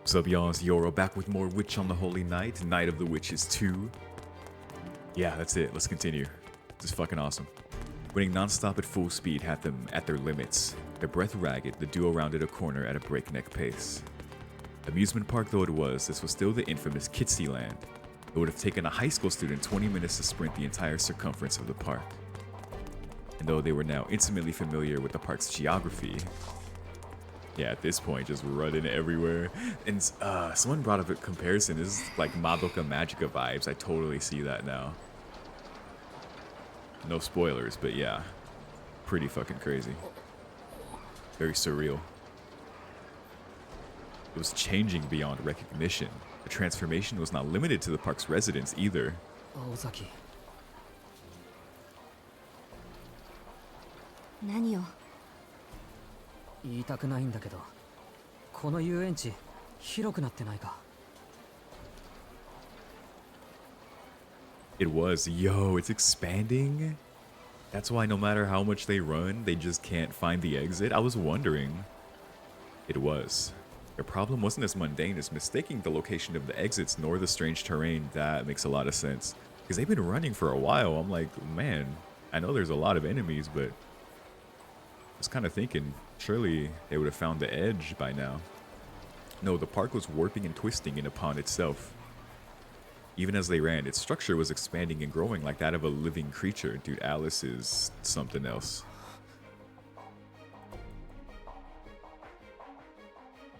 What's up, y'all? It's YORO back with more Witch on the Holy Night, Night of the Witches 2. Yeah, that's it. Let's continue. This is fucking awesome. Running non-stop at full speed had them at their limits. Their breath ragged, the duo rounded a corner at a breakneck pace. Amusement park though it was, this was still the infamous Kitsy Land. It would have taken a high school student 20 minutes to sprint the entire circumference of the park. And though they were now intimately familiar with the park's geography, yeah, at this point, just running everywhere. And someone brought up a comparison. This is like Madoka Magica vibes. I totally see that now. No spoilers, but yeah. Pretty fucking crazy. Very surreal. It was changing beyond recognition. The transformation was not limited to the park's residents either. Ozaki. 何よ。言いたくないんだけど、この遊園地広くなってないか。 It was, yo, it's expanding? That's why no matter how much they run, they just can't find the exit? I was wondering. It was. Their problem wasn't as mundane as mistaking the location of the exits nor the strange terrain. That makes a lot of sense. Because they've been running for a while. I'm like, man, I know there's a lot of enemies, but I was kind of thinking, surely they would have found the edge by now. No, the park was warping and twisting in upon itself. Even as they ran, its structure was expanding and growing like that of a living creature. Dude, Alice is something else.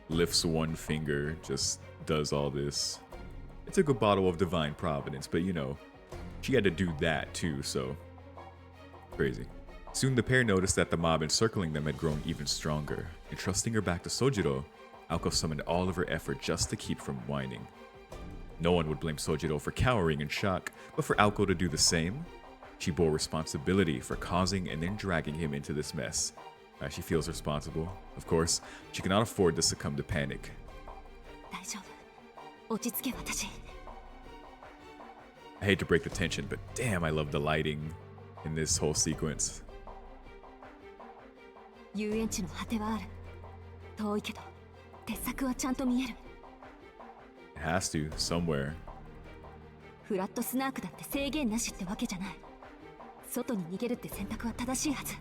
Lifts one finger, just does all this. It took a bottle of divine providence, but you know, she had to do that too, so crazy. Soon the pair noticed that the mob encircling them had grown even stronger. Entrusting her back to Sojiro, Aoko summoned all of her effort just to keep from whining. No one would blame Sojiro for cowering in shock, but for Aoko to do the same, she bore responsibility for causing and then dragging him into this mess. She feels responsible. Of course, she cannot afford to succumb to panic. 大丈夫。落ち着け私。 I hate to break the tension, but damn, I love the lighting in this whole sequence. 遊園地の果てはある。遠いけど、鉄柵はちゃんと見える。 It has to, somewhere. フラットスナークだって制限なしってわけじゃない。外に逃げるって選択は正しいはず。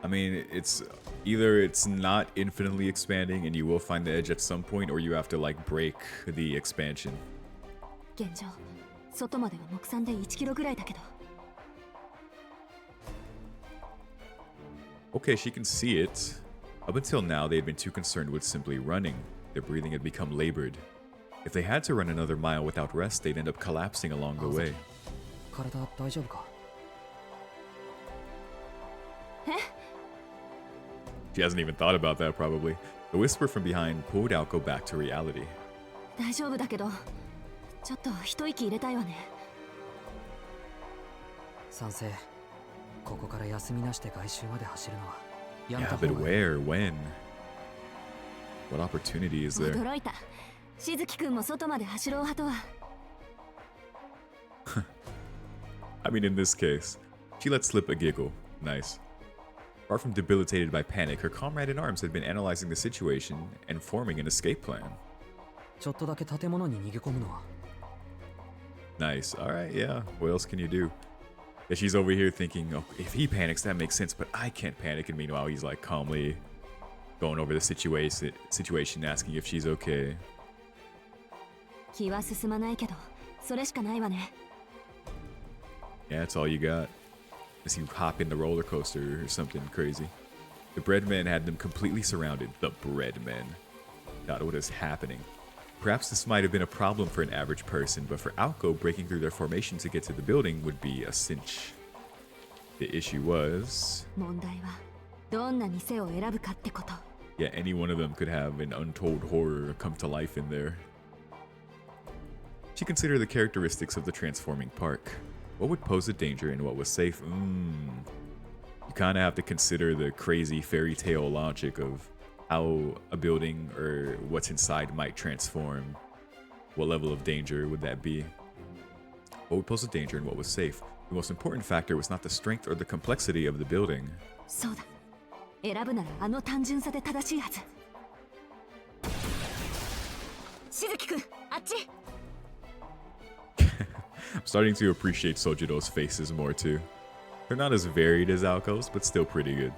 I mean, it's either it's not infinitely expanding and you will find the edge at some point, or you have to like break the expansion. 現状、外までは目算で1キロぐらいだけど。 Okay, she can see it. Up until now, they had been too concerned with simply running. Their breathing had become labored. If they had to run another mile without rest, they'd end up collapsing along the way. 体大丈夫か？ She hasn't even thought about that, probably. The whisper from behind pulled Aoko back to reality. 大丈夫だけど、ちょっと一息入れたいわね。賛成。ここから休みなしで外周まで走るのはやめ Yeah, た but 方がいい。 where? When? What opportunity is there? 驚いた。しずきくんも外まで走ろう派とは。 I mean, in this case, she let slip a giggle. Nice. Far from debilitated by panic, her comrade in arms had been analyzing the situation and forming an escape plan. ちょっとだけ建物に逃げ込むのは。 Nice. Alright, yeah. What else can you do? Yeah, she's over here thinking, oh, if he panics, that makes sense, but I can't panic. And meanwhile, he's like calmly going over the situation, asking if she's okay. 気は進まないけど、それしかないわね。 Yeah, that's all you got. As you hop in the roller coaster or something crazy. The breadmen had them completely surrounded. The breadmen. God, what is happening? Perhaps this might have been a problem for an average person, but for Aoko, breaking through their formation to get to the building would be a cinch. The issue was... 問題は、どんな店を選ぶかってこと。 Yeah, any one of them could have an untold horror come to life in there. She considered the characteristics of the transforming park. What would pose a danger and what was safe? You kind of have to consider the crazy fairy tale logic of how a building or what's inside might transform. What level of danger would that be? What would pose a danger and what was safe? The most important factor was not the strength or the complexity of the building. そうだ。選ぶならあの単純さで正しいはず。しずきくん、あっち。I'm starting to appreciate Sojiro's faces more too. They're not as varied as Aoko's, but still pretty good.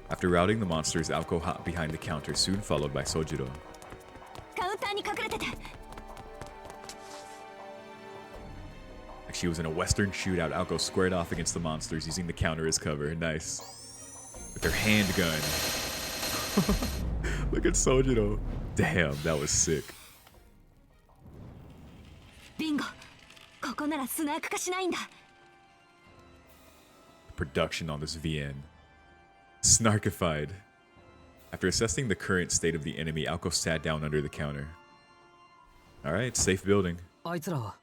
After routing the monsters, Aoko hopped behind the counter, soon followed by Sojiro. カウンターに隠れてて。 Like she was in a Western shootout, Aoko squared off against the monsters using the counter as cover. Nice. With their handgun. Look at Sojiro. Damn, that was sick. ビンゴ。ここならスナーク化しないんだ。 Production on this VN. Snarkified. After assessing the current state of the enemy, Aoko sat down under the counter. Alright, safe building. あいつらは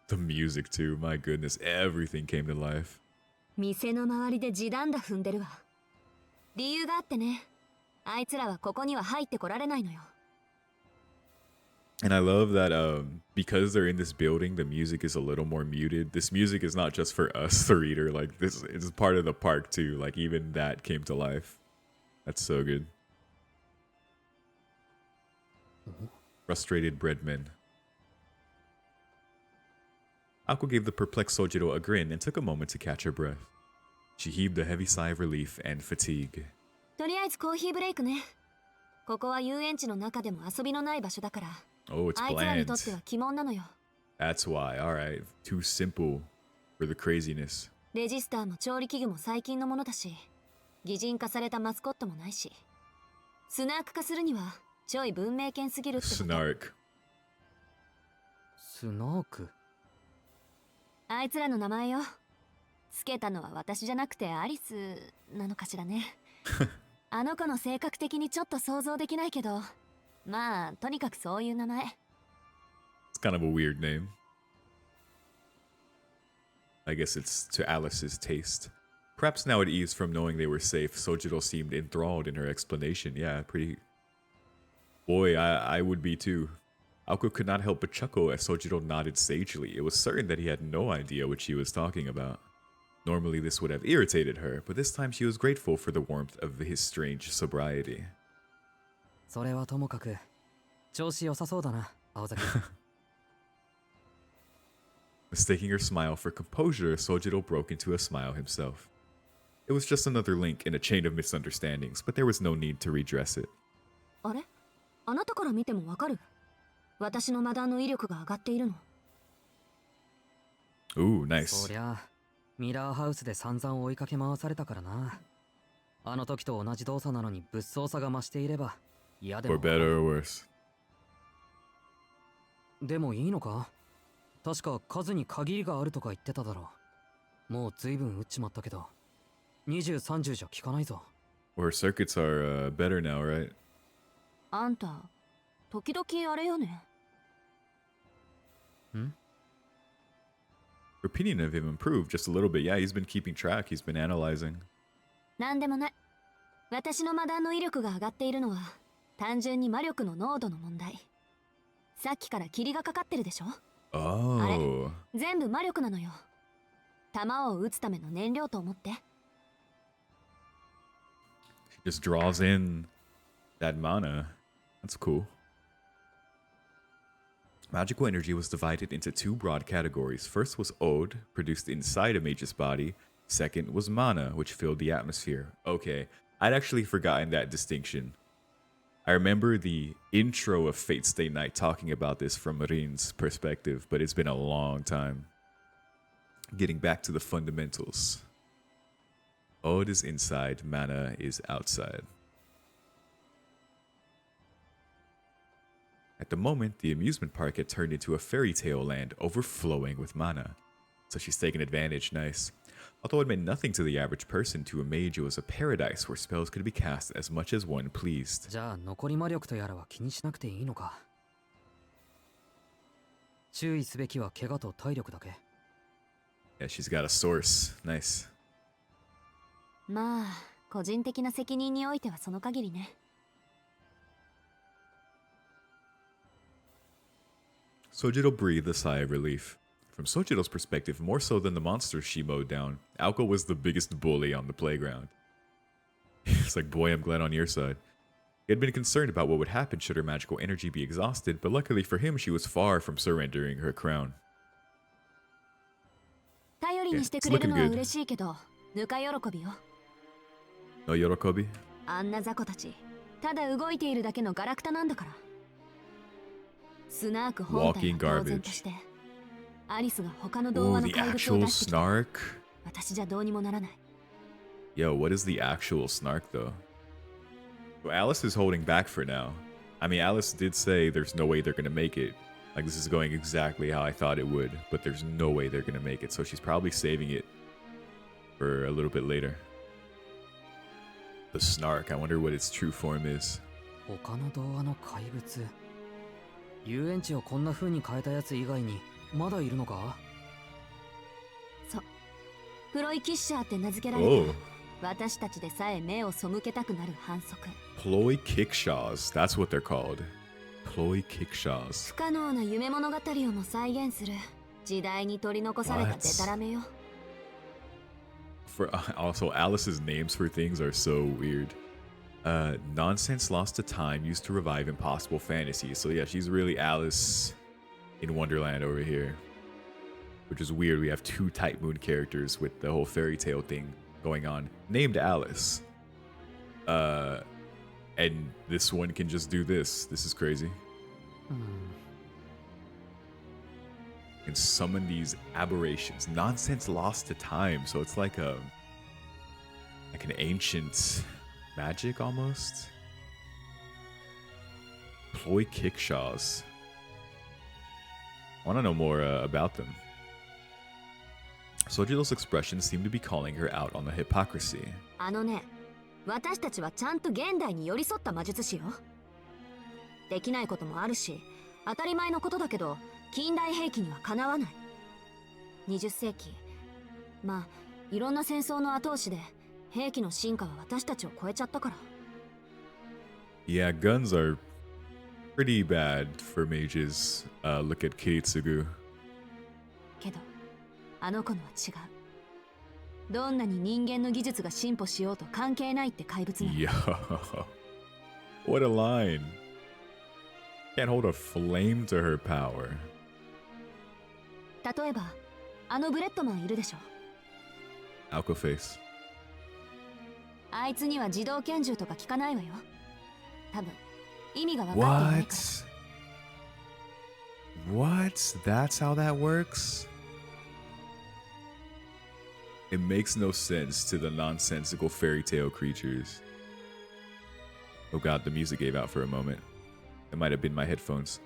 The music too, my goodness, everything came to life. 店の周りで地団打踏んでるわ。理由があってね。あいつらはここには入ってこられないのよ。 And I love that because they're in this building, the music is a little more muted. This music is not just for us, the reader. Like, this is part of the park too. Like, even that came to life. That's so good. Frustrated breadmen. Ako gave the perplexed Sojiro a grin and took a moment to catch her breath. She heaved a heavy sigh of relief and fatigue. とりあえずコーヒーブレイクね。ここは遊園地の中でも遊びのない場所だから。 Oh, it's あいつらに bland. とっては鬼門なのよ。 That's why. Alright. Too simple for the craziness. レジスターも調理器具も最近のものだし、擬人化されたマスコットもないし、スナーク化するにはちょい文明犬すぎるってこと。 Snark. スナーク。あいつらの名前よ。つけたのは私じゃなくてアリスなのかしらね。あの子の性格的にちょっと想像できないけど、まあとにかくそういう名前。 It's kind of a weird name. I guess it's to Alice's taste. Perhaps now at ease from knowing they were safe, Sojiro seemed enthralled in her explanation. Yeah, pretty... Boy, I would be too. Aoko could not help but chuckle as Sojiro nodded sagely. It was certain that he had no idea what she was talking about. Normally this would have irritated her, but this time she was grateful for the warmth of his strange sobriety. それはともかく調子良さそうだな、青崎。Mistaking her smile for composure, Sojiro broke into a smile himself. It was just another link in a chain of misunderstandings, but there was no need to redress it. あれ？あなたから見てもわかる？私のマダンの威力が上がっているの。 Ooh, nice. そりゃミラーハウスで散々追いかけ回されたからな。あの時と同じ動作なのに物騒さが増していれば嫌でも。For better or worse. でもいいのか？確か数に限りがあるとか言ってただろう。もう随分撃っちまったけど、20、30じゃ効かないぞ。Well, her circuits are better now, right? あんた、時々あれよね。ん？ Her opinion of him improved just a little bit. Yeah, he's been keeping track. He's been analyzing. なんでもない。私のマダンの威力が上がっているのは単純に魔力の濃度の問題。さっきから霧がかかってるでしょ？ Oh. 全部魔力なのよ。弾を撃つための燃料と思って。 She just draws in that mana. That's cool. Magical energy was divided into two broad categories. First was Ode, produced inside a mage's body. Second was mana, which filled the atmosphere. Okay, I'd actually forgotten that distinction. I remember the intro of Fate Stay Night talking about this from Rin's perspective, but it's been a long time. Getting back to the fundamentals. Ode is inside, mana is outside. At the moment, the amusement park had turned into a fairy tale land overflowing with mana. So she's taken advantage, nice. Although it meant nothing to the average person, to a mage it was a paradise where spells could be cast as much as one pleased. じゃあ残り魔力とやらは気にしなくていいのか。注意すべきは怪我と体力だけ。Yeah, she's got a source. Nice. まあ、個人的な責任においてはその限りね。Sojiro breathed a sigh of relief. From Sojiro's perspective, more so than the monsters she mowed down, Aoko was the biggest bully on the playground. It's like, boy, I'm glad on your side. He had been concerned about what would happen should her magical energy be exhausted, but luckily for him, she was far from surrendering her crown. 頼りにしてくれるのは嬉しいけど、ぬか喜びよ。No yorokobi? あんな雑魚たち、ただ動いているだけのガラクタなんだから。スナーク本体は当然として、アリスが他の童 Oh, 話の the 怪物を actual 出してきた。 snark? 私じゃどうにもならない。 Yo, what is the actual snark though? Well, Alice is holding back for now. I mean, Alice did say there's no way they're gonna make it. Like, this is going exactly how I thought it would, but there's no way they're gonna make it. So she's probably saving it for a little bit later. The snark, I wonder what its true form is. 他の童話の怪物。遊園地をこんな風に変えたやつ以外にまだいるのか？そう。プロイキッシャーって名付けられた。 Oh. 私たちでさえ目を背けたくなる反則。 Ploy kickshaws, that's what they're called. Ploy kickshaws. 不可能な夢物語をも再現する時代に取り残されたデタラメよ。 For also, Alice's names for things are so weird. Nonsense lost to time used to revive impossible fantasies. So yeah, she's really Alice in Wonderland over here. Which is weird. We have two Type Moon characters with the whole fairy tale thing going on, named Alice. And this one can just do this. This is crazy. And summon these aberrations. Nonsense lost to time. So it's like an ancient magic almost. Ploy kickshaws. I want to know more about them. Sojiro's expression seemed to be calling her out on the hypocrisy. あのね、私たちはちゃんと現代に寄り添った魔術師よ。できないこともあるし、当たり前のことだけど、近代兵器にはかなわない。20世紀、まあ、いろんな戦争の後押しで、兵器の進化は私たちを超えちゃったから。Yeah, guns are pretty bad for mages. Look at Kiritsugu. けど、あの子のは違う。どんなに人間の技術が進歩しようと関係ないって怪物なの。Yo, what a line. Can't hold a flame to her power. 例えば、あのブレッドマンいるでしょ。Alco face. あいつには自動拳銃とか効かないわよ。多分、意味が分かっていないから。What? That's how that works? It makes no sense to the nonsensical fairy tale creatures. Oh god, the music gave out for a moment. It might have been my headphones.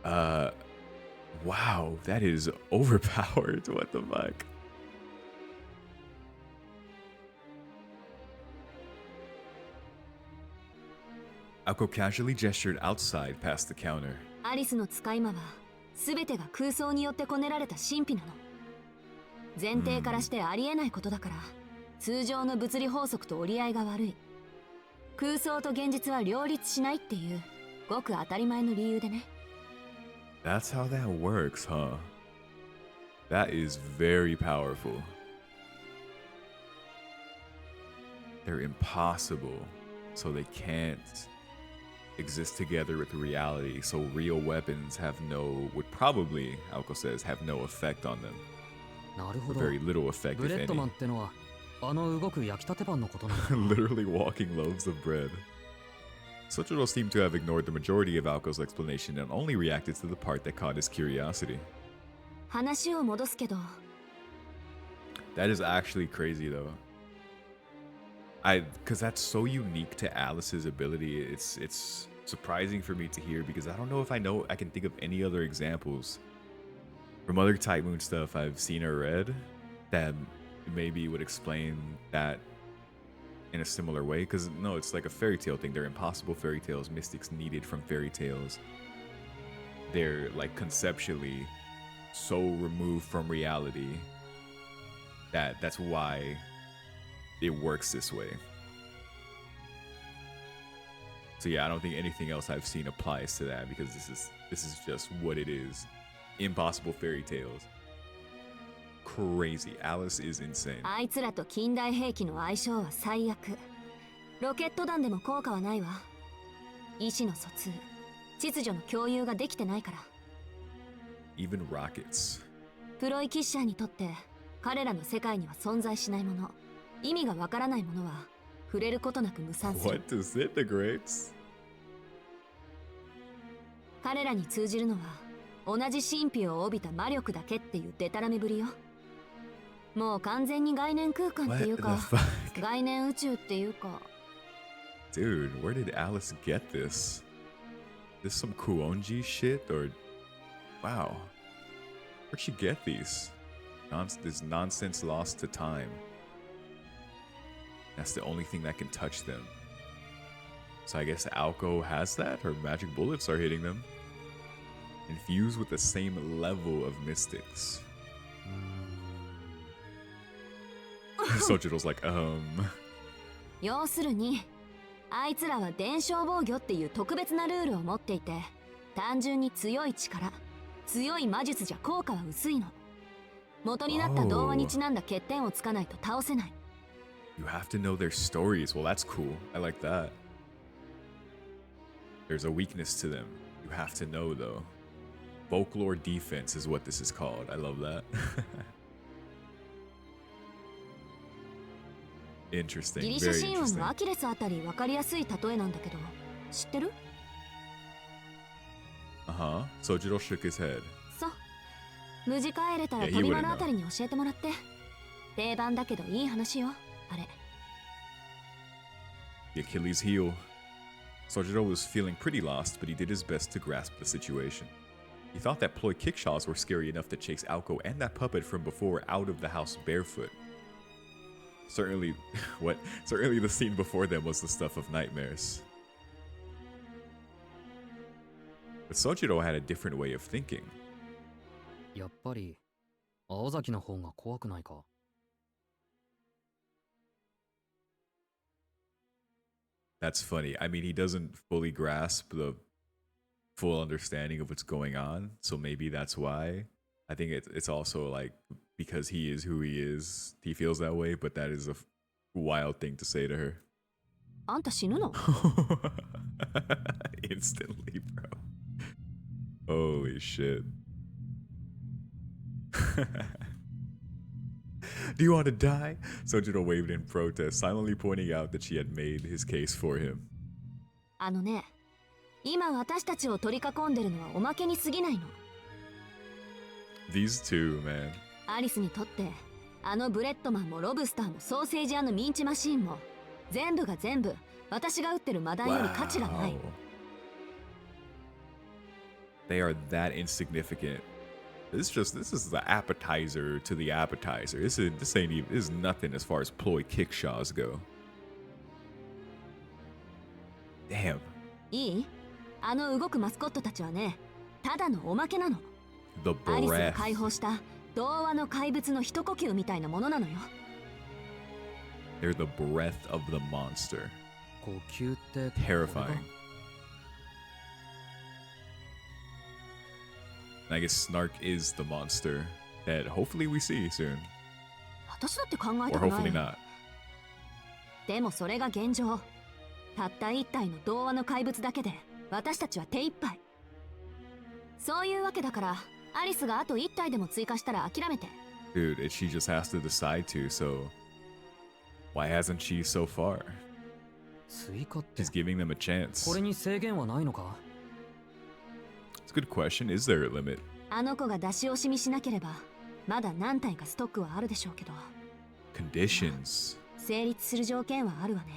Wow, that is overpowered. What the fuck? Alco casually gestured outside past the counter. アリスの使い魔は、全てが空想によってこねられた神秘なの。前提からしてありえないことだから、通常の物理法則と折り合いが悪い。空想と現実は両立しないっていう、ごく当たり前の理由でね。That's how that works, huh? That is very powerful. They're impossible, so they can't exist together with reality. So real weapons would probably, Alco says, have no effect on them. なるほ Or ど。 very little effect, ブ if レッドマン any. ってのはあの動く焼きたてパンのことなのか。Literally walking loaves of bread. Sochiro seemed to have ignored the majority of Alco's explanation and only reacted to the part that caught his curiosity. 話を戻すけど、 That is actually crazy though. Because that's so unique to Alice's ability. It's surprising for me to hear because I don't know if I can think of any other examples from other Type Moon stuff I've seen or read that maybe would explain that in a similar way. Because no, it's like a fairy tale thing. They're impossible fairy tales. Mystics needed from fairy tales. They're like conceptually so removed from reality that's why it works this way. So yeah, I don't think anything else I've seen applies to that because this is just what it is. Impossible fairy tales. Crazy. Alice is insane. あいつらと近代兵器の相性は最悪。ロケット弾でも効果はないわ。意思の疎通、秩序の共有ができてないから。Even rockets. プロイキッシャーにとって彼らの世界には存在しないもの、意味がわからないものは触れることなく無産する。 What disintegrates? 彼らに通じるのは同じ神秘を帯びた魔力だけっていうデタラメぶりよ。もう完全に概念空間っていうか What the fuck? 概念宇宙っていうか。 Dude, where did Alice get this? This some Kuonji shit or wow. Where'd she get these? This nonsense lost to time. That's the only thing that can touch them. So I guess Alco has that? Her magic bullets are hitting them. Infused with the same level of mystics. Sojiro's like, 要するにあいつらは伝承防御っていう特別なルールを持っていて、単純に強い力、強い魔術じゃ効果は薄いの。元になった童話にちなんだ欠点をつかないと倒せない。You have to know their stories. Well, that's cool. I like that. There's a weakness to them. You have to know, though. Folklore defense is what this is called. I love that. Interesting. ギリシャ Very 神話 interesting. のアキレスあたり分かりやすい例えなんだけど、知ってる？ Uh-huh. Sojiro shook his head. そう。無事帰れたら Yeah, he 鳥 wouldn't 丸 know. あたりに教えてもらって。定番だけどいい話よ、あれ。The Achilles heel. Sojiro was feeling pretty lost, but he did his best to grasp the situation. He thought that ploy kickshaws were scary enough to chase Alco and that puppet from before out of the house barefoot. Certainly, Certainly the scene before them was the stuff of nightmares. But Sojiro had a different way of thinking. やっぱり青崎の方が怖くないか？ That's funny. I mean, he doesn't fully grasp the full understanding of what's going on, so maybe that's why. I think it's also like because he is who he is, he feels that way, but that is a wild thing to say to her. あんた死ぬの？ Instantly, bro. Holy shit. Do you want to die? Sojiro waved in protest, silently pointing out that she had made his case for him. あのね、今私たちを取り囲んでるのはおまけに過ぎないの。These two, man. アリスにとってあのブレッドマンもロブスターもソーセージ屋のミンチマシーンも全部が全部私が撃ってるマダンより価値がない。 Wow. They are that insignificant. This is the appetizer to the appetizer. This is nothing as far as ploy kickshaws go. Damn. いい？あの動くマスコットたちはね、ただのおまけなの。 The アリスが breath. 解放した童話の怪物の一呼吸みたいなものなのよ。 They're the breath of the monster. 呼吸って Terrifying. I guess Snark is the monster that hopefully we see soon. 私だって考え Or たくな hopefully い。 not. でもそれが現状。たった一体の童話の怪物だけで私たちは手一杯。そういうわけだからアリスがあと一体でも追加したら諦めて。 Dude, she just has to decide to, so why hasn't she so far? 追加って She's giving them a chance. これに制限はないのか？ It's a good question. Is there a limit? あの子が出し惜しみしなければまだ何体かストックはあるでしょうけど。 Conditions. 成立する条件はあるわね。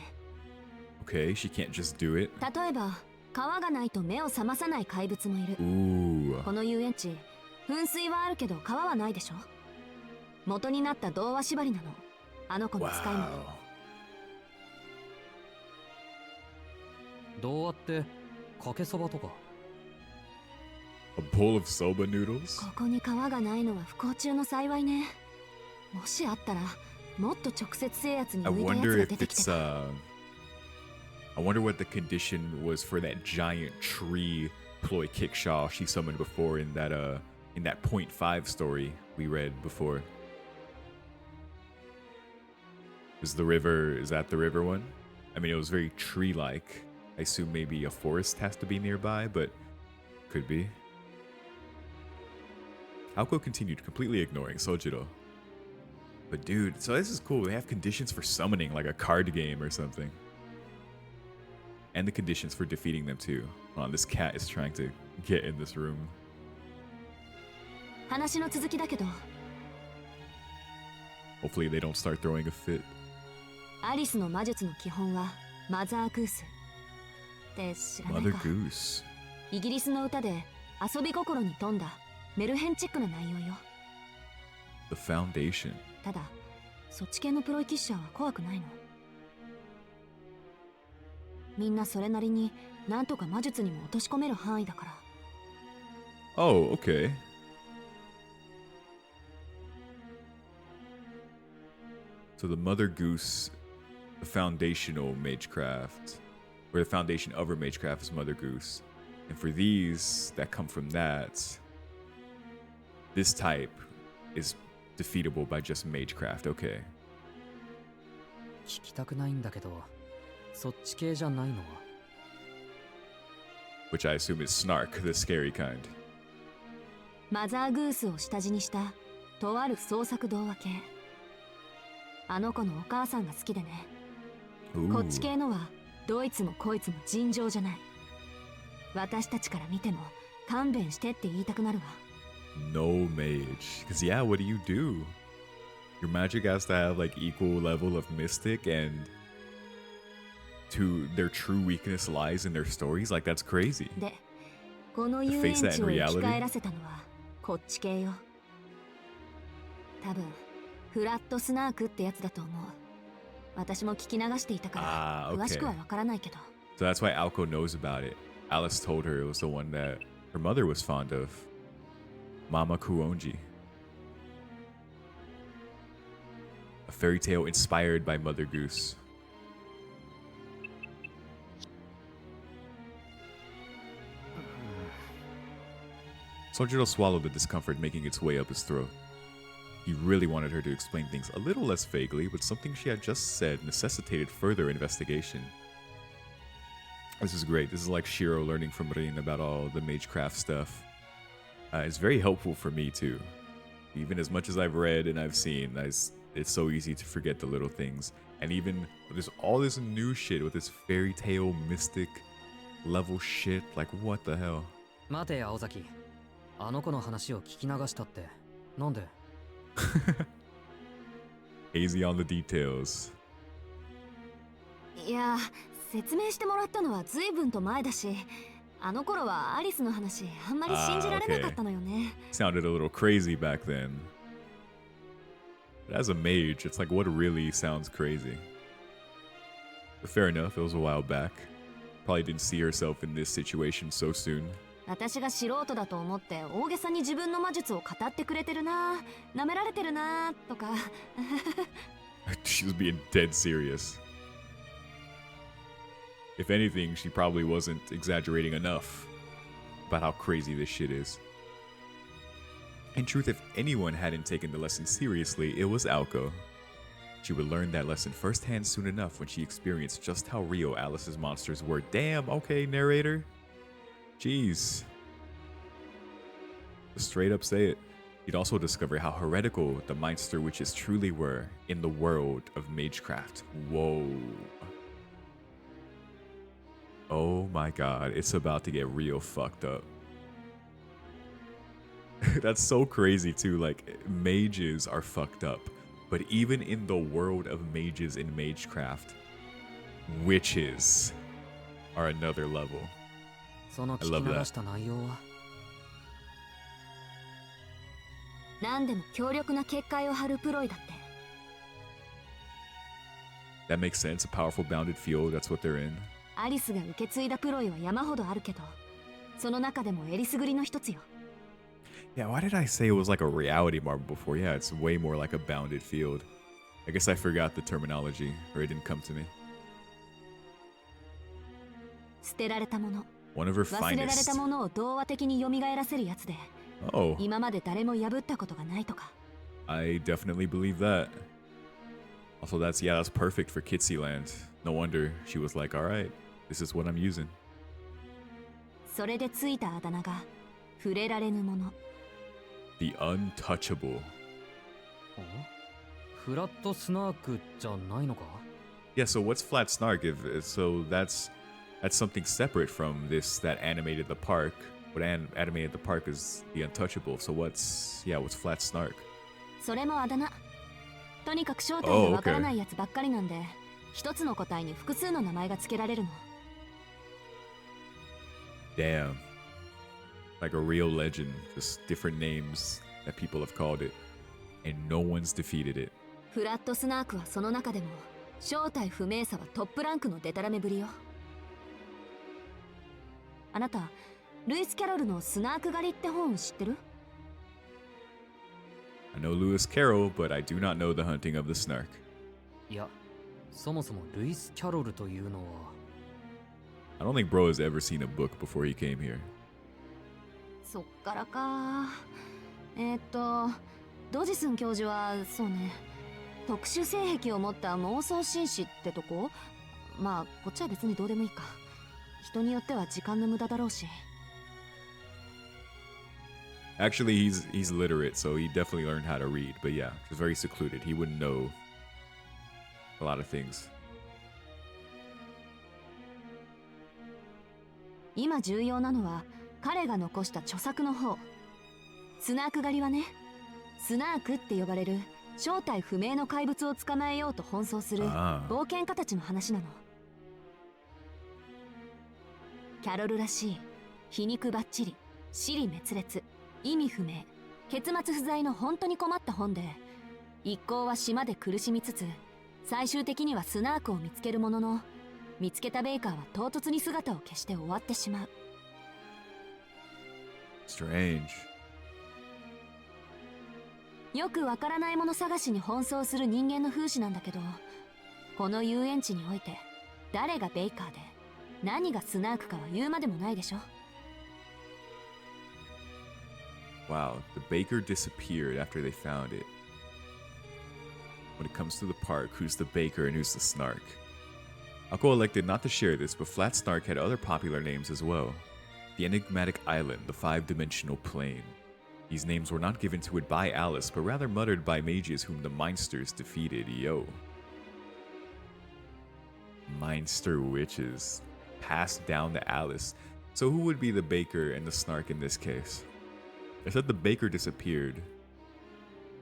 Okay, she can't just do it. 例えば川がないと目を覚まさない怪物もいる。 Ooh. この遊園地噴水はあるけど川はないでしょ。元になった童話縛りなの、あの子の使い物。 Wow. 童話ってかけそばとか？ A bowl of soba noodles? ここに川がないのは不幸中の幸いね。もしあったらもっと直接制圧に I 向いたやつ wonder が if 出てきて it's た。 I I wonder what the condition was for that giant tree ploy kickshaw she summoned before in that point 5 story we read before. Is that the river one? I mean, it was very tree-like. I assume maybe a forest has to be nearby, but could be. Aoko continued, completely ignoring Sojiro. But dude, so this is cool. They have conditions for summoning, like a card game or something. And the conditions for defeating them too. Hold on, this cat is trying to get in this room. 話の続きだけど、 Hopefully they don't start throwing a fit. アリスの魔術の基本はマザーグースって知らない Mother か。 Goose. イギリスの歌で遊び心に富んだメルヘンチックな内容よ。 The Foundation. ただそっち系のプロイキッシャーは怖くないの。みんなそれなりになんとか魔術にも落とし込める範囲だから。 Oh, okay. So the Mother Goose, the foundational magecraft, or the foundation of her magecraft is Mother Goose. And for these that come from that, this type is defeatable by just magecraft. Okay. 聞きたくないんだけど、そっち系じゃないのは。 Which I assume is Snark, the scary kind. マザーグースを下地にしたとある創作童話系。あの子のお母さんが好きでね。 Ooh. こっち系のはどいつもこいつも尋常じゃない。私たちから見ても勘弁してって言いたくなるわ。 No mage. Because yeah, what do you do? Your magic has to have like equal level of mystic, and to their true weakness lies in their stories. Like that's crazy. で、この遊園地を生き返らせたのはこっち系よ。多分フラットスナークってやつだと思う。私も聞き流していたから詳しくはわからないけど。 So that's why Aoko knows about it. Alice told her it was the one that her mother was fond of. Mama Kuonji. A fairy tale inspired by Mother Goose. Sojiro swallowed the discomfort making its way up his throat. He really wanted her to explain things a little less vaguely, but something she had just said necessitated further investigation. This is great. This is like Shiro learning from Rin about all the magecraft stuff. It's very helpful for me too. Even as much as I've read and I've seen, it's so easy to forget the little things. And even there's all this new shit with this fairy tale mystic level shit. Like what the hell? 待て青崎。あの子の話を聞き流したって。なんで？ Hazy on the details. いや、説明してもらったのは随分と前だし、あの頃はアリスの話あんまり信じられなかったのよね。Sounded a little crazy back then. But as a mage, it's like what really sounds crazy. But fair enough, it was a while back. Probably didn't see herself in this situation so soon. 私が素人だと思って大げさに自分の魔術を語ってくれてるな、舐められてるなとか。She was being dead serious. If anything, she probably wasn't exaggerating enough about how crazy this shit is. In truth, if anyone hadn't taken the lesson seriously, it was Aoko. She would learn that lesson firsthand soon enough when she experienced just how real Alice's monsters were. Damn, okay, narrator. Jeez. Just straight up say it. You'd also discover how heretical the Minster witches truly were in the world of magecraft. Whoa. Oh my god, it's about to get real fucked up. That's so crazy too, like mages are fucked up. But even in the world of mages in magecraft, witches are another level. その聞き流した内容は？何でも強力な結界を張るプロイだって。That makes sense. A powerful bounded field, that's what they're in. アリスが受け継いだプロイは山ほどあるけど、その中でもえりすぐりの一つよ。Yeah, why did I say it was like a reality marble before? Yeah, it's way more like a bounded field. I guess I forgot the terminology, or it didn't come to me. 捨てられたもの、 One of her 忘れられた finest. ものを童話的に蘇らせるやつで、 Oh, 今まで誰も破ったことがないとか。 I definitely believe that. Also, that's perfect for Kitsy Land. No wonder she was like, all right, this is what I'm using. それでついたあだ名が触れられぬもの。 The untouchable. フラットスナークじゃないのか？ Yeah, so what's Flat Snark? So that's something separate from that animated the park. What animated the park is the untouchable. So what's Flat Snark? それもあだ名。とにかく正体がわからないやつばっかりなんで、一つの個体に複数の名前が付けられるの。 Damn. Like a real legend, just different names that people have called it, and no one's defeated it. フラットスナークはその中でも正体不明さはトップランクのデタラメぶりよ。あなた、ルイス・キャロルのスナーク狩りって本知ってる？ I know Lewis Carroll, but I do not know the hunting of the snark. いや、そもそもルイス・キャロルというのは I don't think bro has ever seen a book before he came here. そっからか。ドジスン教授はそうね、特殊性癖を持った妄想紳士ってとこ。まあこっちは別にどうでもいいか。人によっては時間の無駄だろうし。 Actually, he's literate, so he definitely learned how to read. But yeah, he's very secluded. He wouldn't know a lot of things. 今重要なのは彼が残した著作の方。スナーク狩りはね、スナークって呼ばれる正体不明の怪物を捕まえようと奔走する冒険家たちの話なの。キャロルらしい皮肉ばっちり、支離滅裂、意味不明、結末不在の本当に困った本で、一行は島で苦しみつつ最終的にはスナークを見つけるものの、見つけたベイカーは唐突に姿を消して終わってしまう。 Strange. よくわからないもの探しに奔走する人間の風刺なんだけど、この遊園地において誰がベイカーで何がスナークかは言うまでもないでしょ。 Wow, the baker disappeared after they found it. When it comes to the park, who's the baker and who's the snark? Akko elected not to share this, but Flat Snark had other popular names as well. The enigmatic island, the five-dimensional plane. These names were not given to it by Alice, but rather muttered by mages whom the Minsters defeated. Yo. Minster witches. Passed down to Alice. So who would be the baker and the snark in this case? I said the baker disappeared.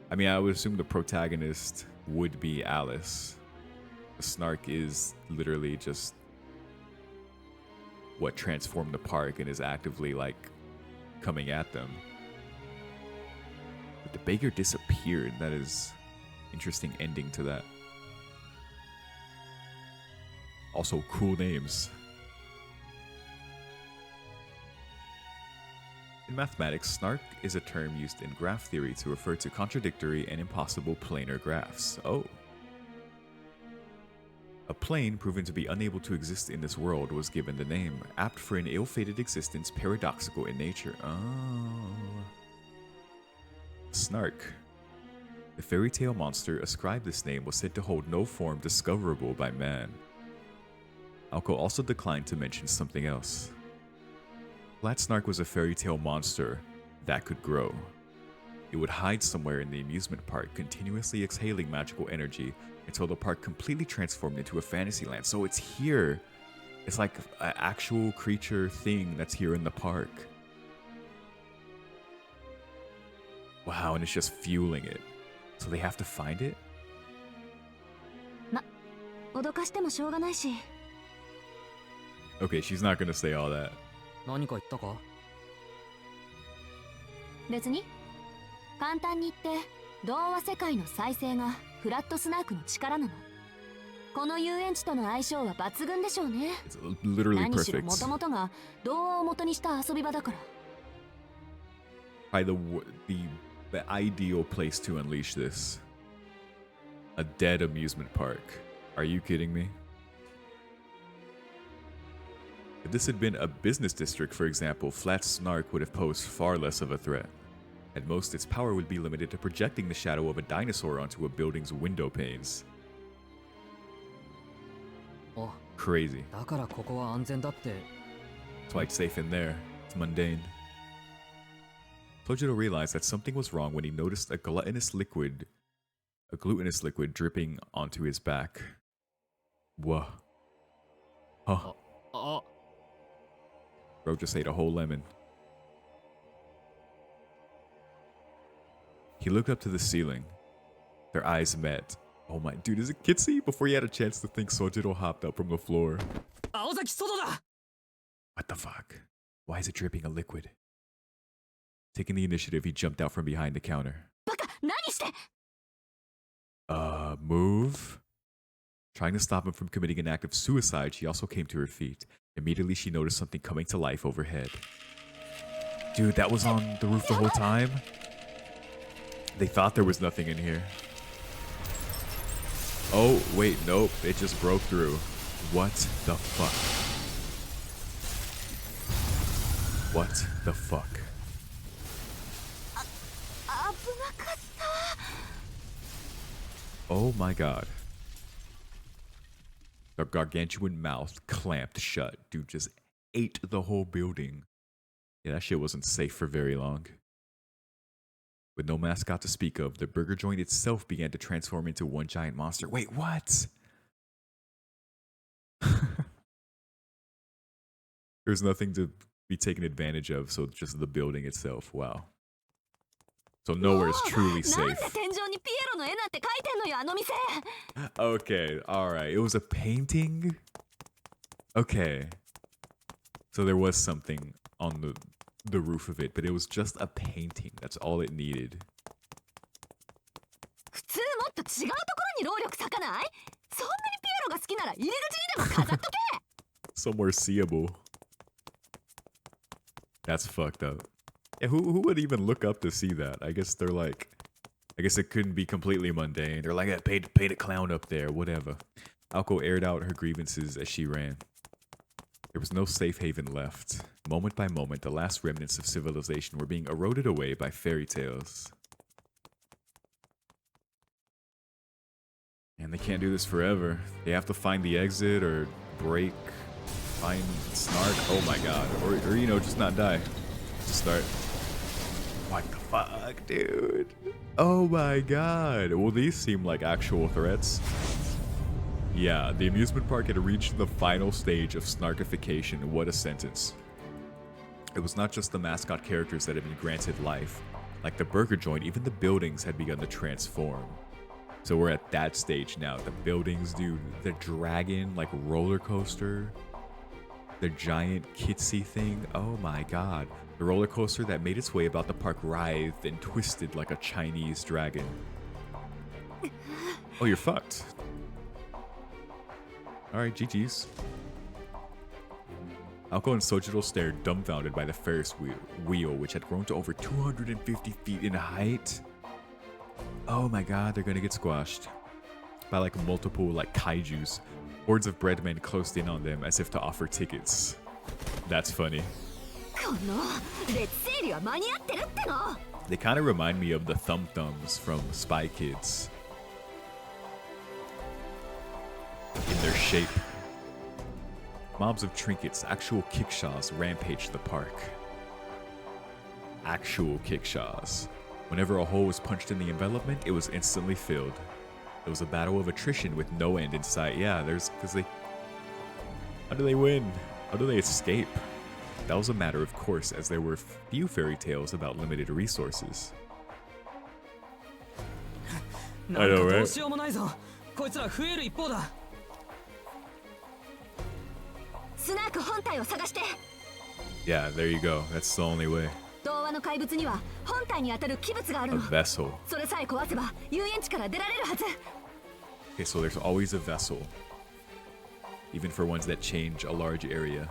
I mean, I would assume the protagonist would be Alice. The snark is literally just what transformed the park and is actively like coming at them. But the baker disappeared. That is interesting ending to that. Also cool names. In mathematics, snark is a term used in graph theory to refer to contradictory and impossible planar graphs. Oh. A plane proven to be unable to exist in this world was given the name, apt for an ill-fated existence paradoxical in nature. Oh. Snark. The fairy tale monster ascribed this name was said to hold no form discoverable by man. Alco also declined to mention something else. Flat Snark was a fairy tale monster that could grow. It would hide somewhere in the amusement park, continuously exhaling magical energy until the park completely transformed into a fantasy land. So it's here. It's like an actual creature thing that's here in the park. Wow, and it's just fueling it. So they have to find it? 脅かしてもしょうがないし。 Okay, she's not gonna say all that. 何か言ったか？別に。簡単に言って童話世界の再生がフラットスナークの力なの。この遊園地との相性は抜群でしょうね。 It's literally 何しろ perfect. 元々が童話を元にした遊び場だから。 By the ideal place to unleash this. A dead amusement park. Are you kidding me? If this had been a business district, for example, flat snark would have posed far less of a threat. At most, its power would be limited to projecting the shadow of a dinosaur onto a building's window panes. お、 Crazy. だからここは安全だって。 That's why it's safe in there. It's mundane. Tojiro realized that something was wrong when he noticed a glutinous liquid dripping onto his back. Whoa. Huh. あ、 Bro just ate a whole lemon. He looked up to the ceiling. Their eyes met. Oh my, dude, is it Kitsy? Before he had a chance to think, Sojiro hopped up from the floor. 青崎外だ。 What the fuck? Why is it dripping a liquid? Taking the initiative, he jumped out from behind the counter. バカ、何して。 Move? Trying to stop him from committing an act of suicide, she also came to her feet. Immediately, she noticed something coming to life overhead. Dude, that was on the roof the whole time? They thought there was nothing in here. Oh, wait, nope. It just broke through. What the fuck? What the fuck? 危なかった。 Oh my god. The gargantuan mouth clamped shut. Dude just ate the whole building. Yeah, that shit wasn't safe for very long. With no mascot to speak of, the burger joint itself began to transform into one giant monster. Wait, what? There's nothing to be taken advantage of, so just the building itself. Wow. So nowhere is truly safe. Okay, alright. It was a painting? Okay. So there was something on the roof of it, but it was just a painting. That's all it needed. Somewhere seeable. That's fucked up. Yeah, who would even look up to see that? I guess they're like, I guess it couldn't be completely mundane. They're like, yeah, paint a clown up there, whatever. Alko aired out her grievances as she ran. There was no safe haven left. Moment by moment, the last remnants of civilization were being eroded away by fairy tales. And they can't do this forever. They have to find the exit or break, find Snark. Oh my god. Or you know, just not die. Just start. What the fuck, dude? Oh my god. Well, these seem like actual threats. Yeah, the amusement park had reached the final stage of snarkification. What a sentence. It was not just the mascot characters that had been granted life. Like the burger joint, even the buildings had begun to transform. So we're at that stage now. The buildings, dude, the dragon, like roller coaster, the giant kitsy thing. Oh my god. The roller coaster that made its way about the park writhed and twisted like a Chinese dragon. Oh, you're fucked. Alright, GG's. Alko and Sojiro stared dumbfounded by the Ferris wheel, which had grown to over 250 feet in height. Oh my god, they're gonna get squashed by like multiple like kaijus. Hordes of breadmen closed in on them as if to offer tickets. That's funny. They kind of remind me of the Thumb Thumbs from Spy Kids. In their shape. Mobs of trinkets, actual kickshaws, rampaged the park. Actual kickshaws. Whenever a hole was punched in the envelopment, it was instantly filled. It was a battle of attrition with no end in sight. Yeah, because they... How do they win? How do they escape? That was a matter of course, as there were few fairy tales about limited resources. I know, right? Yeah, there you go. That's the only way. A vessel. Okay, so there's always a vessel. Even for ones that change a large area.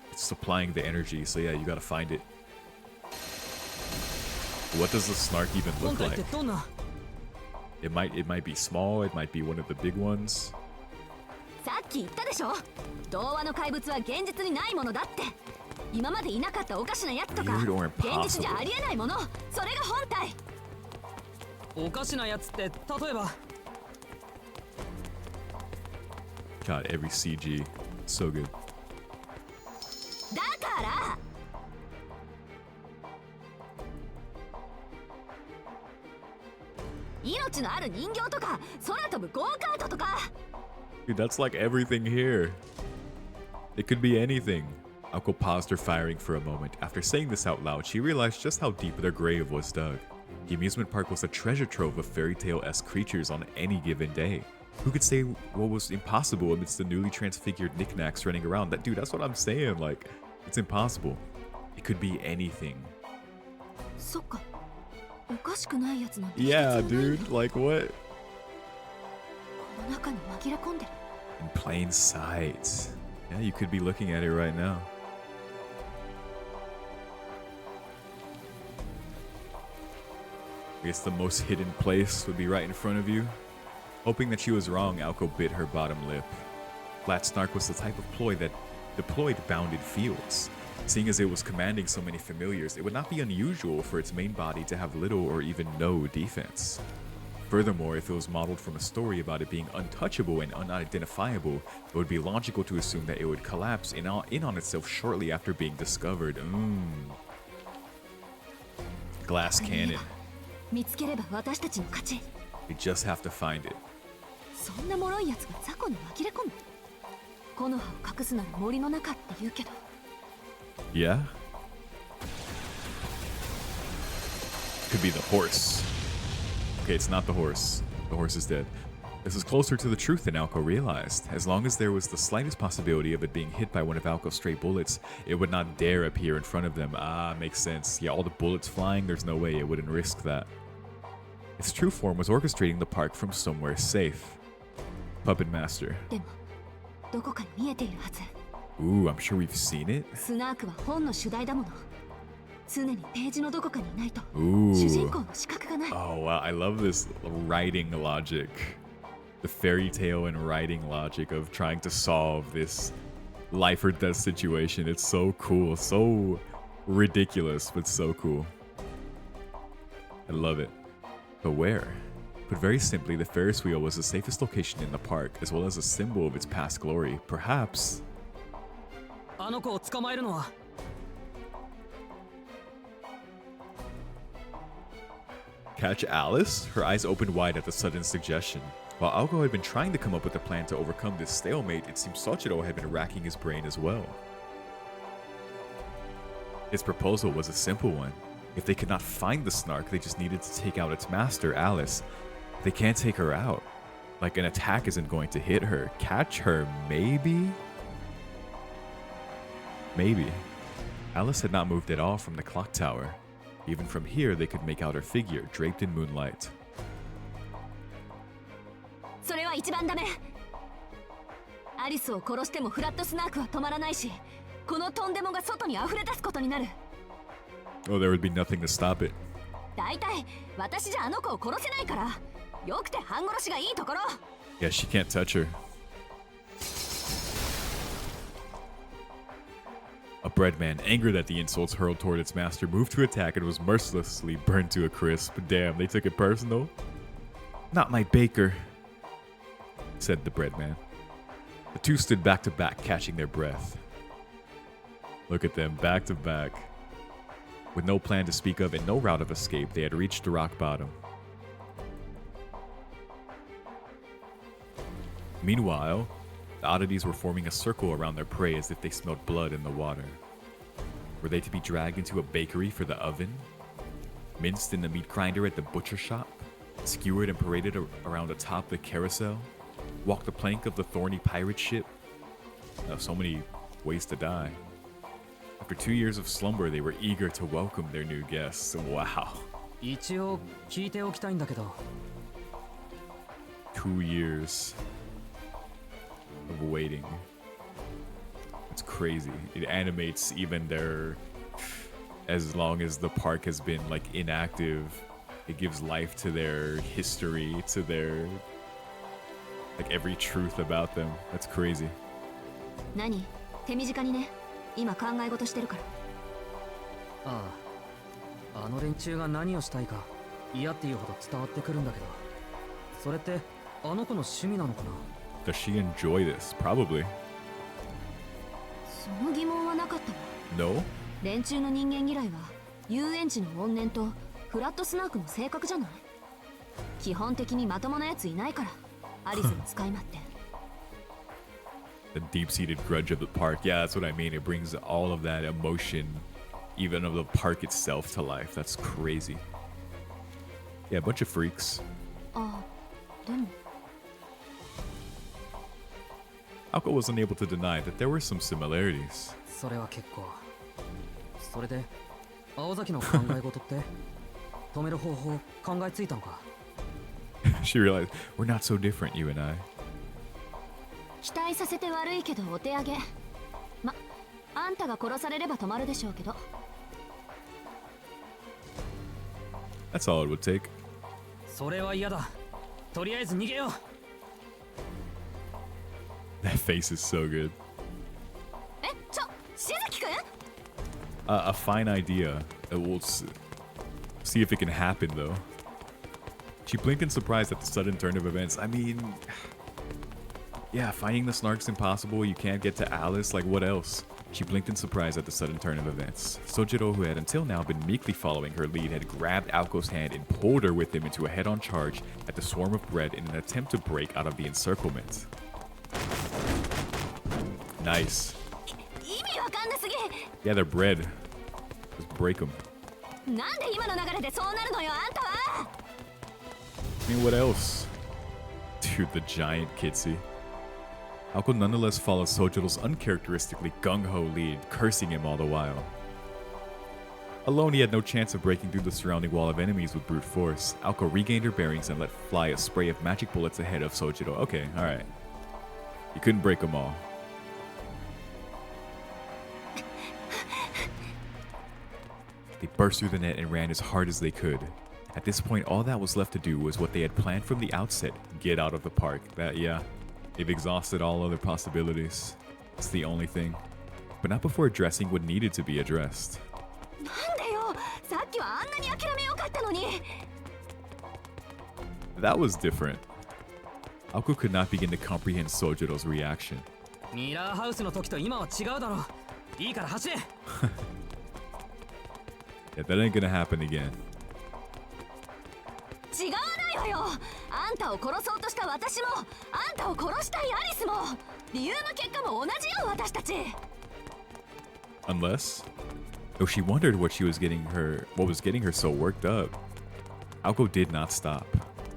It's supplying the energy, so yeah, you gotta find it. What does the Snark even look like? It might be small, it might be one of the big ones. さっき言ったでしょ、童話の怪物は現実にないものだって。今までいなかったおかしなやつとか Weird or 現実じゃありえないもの、それが本体。おかしなやつって例えば God, every CG. So good. だから命のある人形とか空飛ぶゴーカートとか。 Dude, that's like everything here. It could be anything. Alko paused her firing for a moment. After saying this out loud, she realized just how deep their grave was dug. The amusement park was a treasure trove of fairy tale-esque creatures on any given day. Who could say what was impossible amidst the newly transfigured knickknacks running around? That, dude, that's what I'm saying. Like, it's impossible. It could be anything. そっか、おかしくないやつなんて Yeah, 一つもないんだ。 dude. Like, what? この中に紛れ込んでる。 In plain sight. Yeah, you could be looking at it right now. I guess the most hidden place would be right in front of you. Hoping that she was wrong, Alko bit her bottom lip. Flat Snark was the type of ploy that deployed bounded fields. Seeing as it was commanding so many familiars, it would not be unusual for its main body to have little or even no defense. Furthermore, if it was modeled from a story about it being untouchable and unidentifiable, it would be logical to assume that it would collapse in on itself shortly after being discovered. Glass cannon. 見つければ私たちの勝ち。 We just have to find it. そんな脆いやつが雑魚に紛れ込む。木の葉を隠すなら森の中って言うけど。 Yeah? Could be the horse. Okay, it's not the horse. The horse is dead. This is closer to the truth than Alko realized. As long as there was the slightest possibility of it being hit by one of Alko's stray bullets, it would not dare appear in front of them. Ah, makes sense. Yeah, all the bullets flying, there's no way it wouldn't risk that. Its true form was orchestrating the park from somewhere safe. Puppet Master. でもどこかに見えているはず。 Ooh, I'm sure we've seen it. スナークは本の主題だもの。常にページのどこかにいないと Ooh. 主人公の資格がない。 Oh, wow. I love this writing logic. The fairy tale and writing logic of trying to solve this life or death situation. It's so cool. So ridiculous, but so cool. I love it. But where? Put very simply, the Ferris wheel was the safest location in the park, as well as a symbol of its past glory. Perhaps... あの子を捕まえるのは Catch Alice? Her eyes opened wide at the sudden suggestion. While Alko had been trying to come up with a plan to overcome this stalemate, it seemed Soichiro had been racking his brain as well. His proposal was a simple one. If they could not find the Snark, they just needed to take out its master, Alice. They can't take her out. Like, an attack isn't going to hit her. Catch her, maybe? Maybe. Alice had not moved at all from the clock tower. Even from here, they could make out her figure, draped in moonlight. それは一番ダメ。アリスを殺してもフラットスナークは止まらないし、このトンデモが外に溢れ出すことになる。 Oh, there would be nothing to stop it. だいたい私じゃあの子を殺せないから。よくて半殺しがいいところ。 Yeah, she can't touch her. A breadman, angered at the insults hurled toward its master, moved to attack and was mercilessly burned to a crisp. Damn, they took it personal. Not my baker, said the breadman. The two stood back to back, catching their breath. Look at them, back to back. With no plan to speak of and no route of escape, they had reached the rock bottom. Meanwhile, the oddities were forming a circle around their prey as if they smelled blood in the water. Were they to be dragged into a bakery for the oven? Minced in the meat grinder at the butcher shop? Skewered and paraded around atop the carousel? Walked the plank of the thorny pirate ship? So many ways to die. After 2 years of slumber, they were eager to welcome their new guests. Wow. 一応聞いておきたいんだけど 2 years of waiting. It's crazy. It animates even their... As long as the park has been, like, inactive, it gives life to their history, to their Like every truth about them. That's crazy. 何？手短にね。今考え事してるから。ああ、あの連中が何をしたいか嫌っていうほど伝わってくるんだけど、それってあの子の趣味なのかな？ Does she enjoy this? Probably. その疑問はなかったわ。 No? 連中の人間嫌いは遊園地の怨念とフラットスナークの性格じゃない？基本的にまともなやついないから、アリスに使いまって。The deep-seated grudge of the park. Yeah, that's what I mean. It brings all of that emotion, even of the park itself, to life. That's crazy. Yeah, a bunch of freaks. あ、でも Aoko wasn't able to deny that there were some similarities. それは結構。それで青崎の考え事って止める方法考えついたのか？ She realized, we're not so different, you and I. 期待させて悪いけどお手上げ。ま、あんたが殺されれば止まるでしょうけど。That's all it would take. それは嫌だ。とりあえず逃げよう。 That face is so good. え、しずきくん？ A fine idea. We'll see if it can happen, though. She blinked in surprise at the sudden turn of events. I mean, yeah, finding the snark's impossible. You can't get to Alice. Like, what else? She blinked in surprise at the sudden turn of events. Sojiro, who had until now been meekly following her lead, had grabbed Aoko's hand and pulled her with him into a head-on charge at the swarm of bread in an attempt to break out of the encirclement. Nice. 意味わかんなすぎ。 Yeah, they're bread. Just break them. なんで今の流れでそうなるのよ、あんたは。 I mean, what else? Dude, the giant Kitsy. Aoko nonetheless follows Sojiro's uncharacteristically gung-ho lead, cursing him all the while. Alone, he had no chance of breaking through the surrounding wall of enemies with brute force. Aoko regained her bearings and let fly a spray of magic bullets ahead of Sojiro. Okay, alright. You couldn't break them all. They burst through the net and ran as hard as they could. At this point, all that was left to do was what they had planned from the outset: get out of the park. That, yeah, they've exhausted all other possibilities. It's the only thing. But not before addressing what needed to be addressed. なんでよ、さっきはあんなに諦めよかったのに。 That was different. Aoko could not begin to comprehend Sojiro's reaction. ミラーハウスの時と今は違うだろ。いいから走れ。 Yeah, that ain't gonna happen again. 違わないわよ。あんたを殺そうとした私も、あんたを殺したいアリスも、理由の結果も同じよ、私たち。 Unless, though she wondered what was getting her so worked up, Aoko did not stop.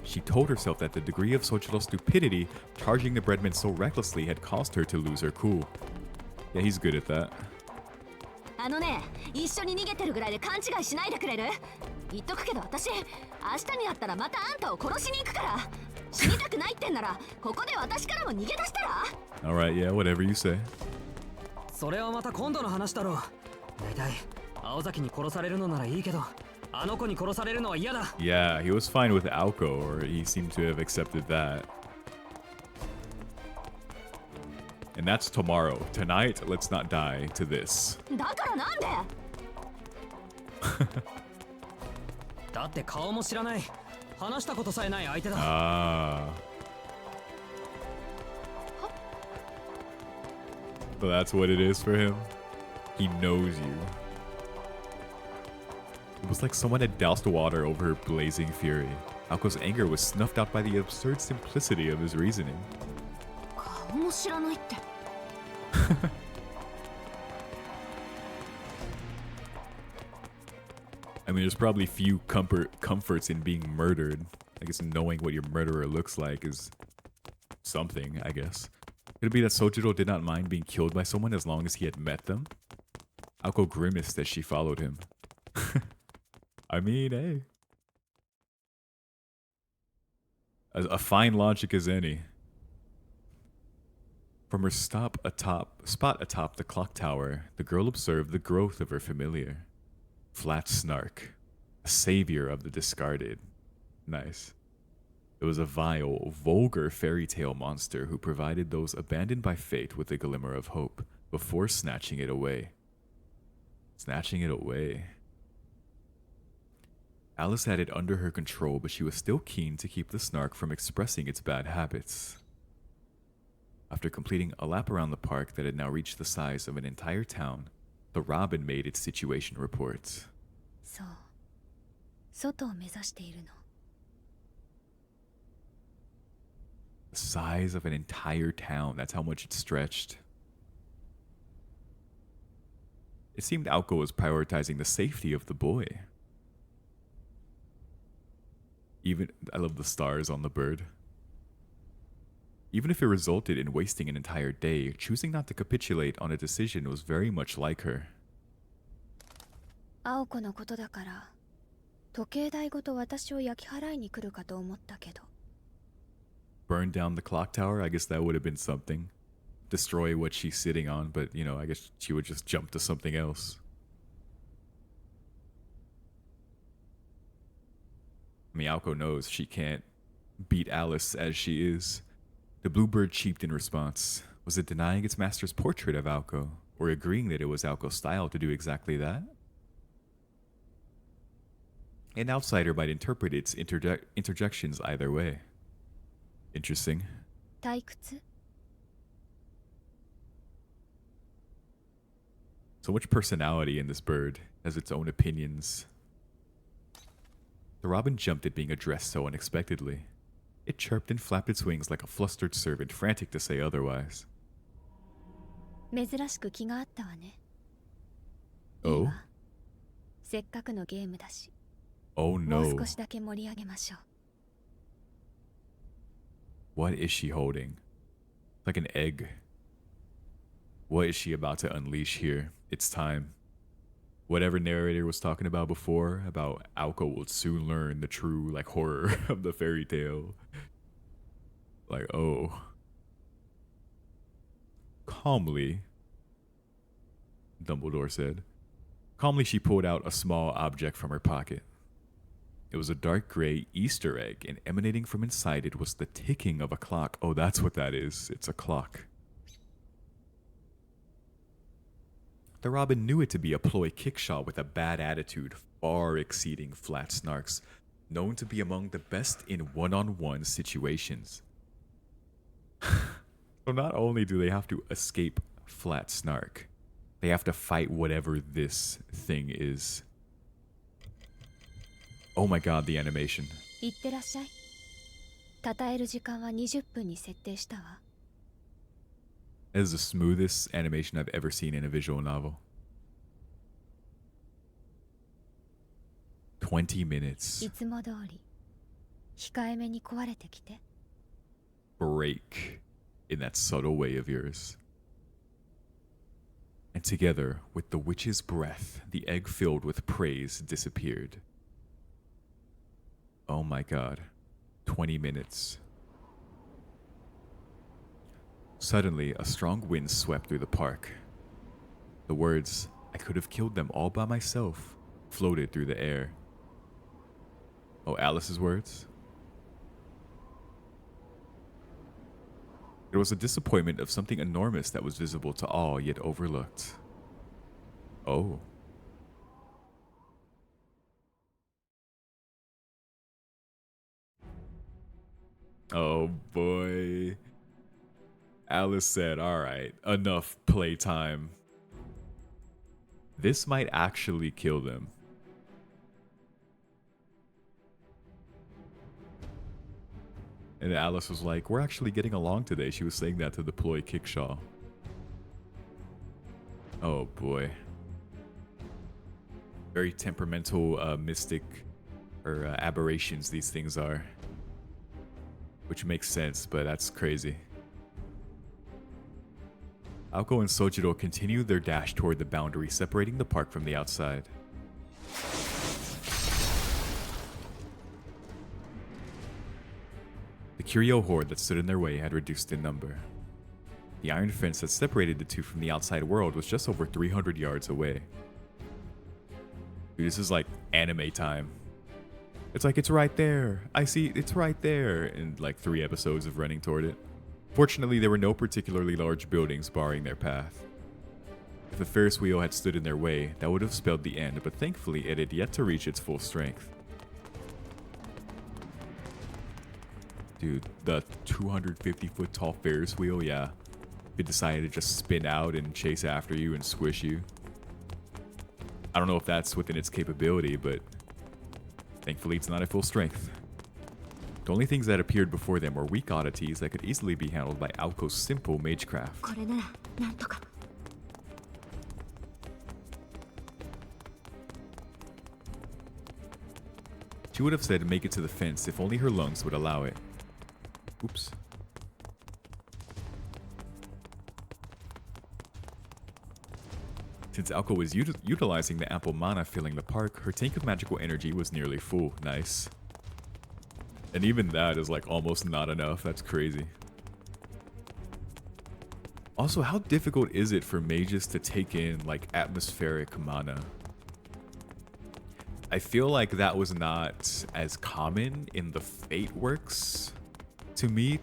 She told herself that the degree of Sojiro's stupidity charging the breadman so recklessly had caused her to lose her cool. Yeah, he's good at that. あのね、一緒に逃げてるぐらいで勘違いしないでくれる？言っとくけど私、明日になったらまたあんたを殺しに行くから。死にたくないってんなら、ここで私からも逃げ出したら？ Alright, yeah, whatever you say. それはまた今度の話だろう。だいたい青崎に殺されるのならいいけど、あの子に殺されるのは嫌だ。Yeah, he was fine with Aoko, or he seemed to have accepted that. And that's tomorrow. Tonight, let's not die to this. だからなんで？だって顔も知らない。話したことさえない相手だ。Ah. So that's what it is for him. He knows you. It was like someone had doused water over her blazing fury. Aoko's anger was snuffed out by the absurd simplicity of his reasoning. 顔も知らないって。I mean, there's probably few comforts in being murdered. I guess knowing what your murderer looks like is something, I guess. Could it be that Sojiro did not mind being killed by someone as long as he had met them? Aoko grimaced as she followed him. I mean, hey. A fine logic as any. From her spot atop the clock tower, the girl observed the growth of her familiar. Flat Snark, a savior of the discarded. Nice. It was a vile, vulgar fairy tale monster who provided those abandoned by fate with a glimmer of hope before snatching it away. Snatching it away. Alice had it under her control, but she was still keen to keep the snark from expressing its bad habits. After completing a lap around the park that had now reached the size of an entire town, the robin made its situation report. そう外を目指しているの The size of an entire town, that's how much it stretched. It seemed Aoko was prioritizing the safety of the boy. I love the stars on the bird. Even if it resulted in wasting an entire day, choosing not to capitulate on a decision was very much like her. 青子のことだから時計台ごと私を焼き払いに来るかと思ったけど Burn down the clock tower, I guess that would have been something. Destroy what she's sitting on, but you know, I guess she would just jump to something else. Miyako knows she can't beat Alice as she is. The bluebird cheeped in response. Was it denying its master's portrait of Aoko, or agreeing that it was Aoko's style to do exactly that? An outsider might interpret its interjections either way. Interesting. 退屈 So much personality in this bird, has its own opinions. The robin jumped at being addressed so unexpectedly. It chirped and flapped its wings like a flustered servant, frantic to say otherwise. 珍しく気があったわね Oh? せっかくのゲームだし Oh もう no. 少しだけ盛り上げましょう What is she holding? Like an egg. What is she about to unleash here? It's time. Whatever narrator was talking about before, about Aoko will soon learn the true, like, horror of the fairy tale. Like, oh. Calmly, Dumbledore said. Calmly, she pulled out a small object from her pocket. It was a dark gray Easter egg, and emanating from inside it was the ticking of a clock. Oh, that's what that is. It's a clock. The robin knew it to be a ploy kickshaw with a bad attitude, far exceeding Flat Snark's, known to be among the best in one-on-one situations. So not only do they have to escape Flat Snark, they have to fight whatever this thing is. Oh my god, the animation. 行ってらっしゃい称える時間は20分に設定したわ That is the smoothest animation I've ever seen in a visual novel. 20 minutes. いつも通り控えめに壊れてきて Break in that subtle way of yours. And together, with the witch's breath, the egg filled with praise disappeared. Oh my god. 20 minutes. Suddenly, a strong wind swept through the park. The words, "I could have killed them all by myself," floated through the air. Oh, Alice's words? It was a disappointment of something enormous that was visible to all, yet overlooked. Oh. Oh boy. Alice said, alright, enough playtime. This might actually kill them. And Alice was like, we're actually getting along today. She was saying that to the ploy Kickshaw. Oh boy. Very temperamental mystic or aberrations these things are. Which makes sense, but that's crazy. Aoko and Sojiro continued their dash toward the boundary separating the park from the outside. The curio horde that stood in their way had reduced in number. The iron fence that separated the two from the outside world was just over 300 yards away. Dude, this is like anime time. It's like, it's right there. I see, it's right there. And like 3 episodes of running toward it. Fortunately, there were no particularly large buildings barring their path. If a Ferris wheel had stood in their way, that would have spelled the end, but thankfully it had yet to reach its full strength. Dude, the 250-foot tall Ferris wheel, yeah. It decided to just spin out and chase after you and squish you. I don't know if that's within its capability, but thankfully it's not at full strength. The only things that appeared before them were weak oddities that could easily be handled by Aoko's simple magecraft. これならなんとか。 She would have said make it to the fence if only her lungs would allow it. Oops. Since Aoko was utilizing the ample mana filling the park, her tank of magical energy was nearly full. Nice. And even that is like almost not enough. That's crazy. Also, how difficult is it for mages to take in like atmospheric mana? I feel like that was not as common in the Fate works. To me,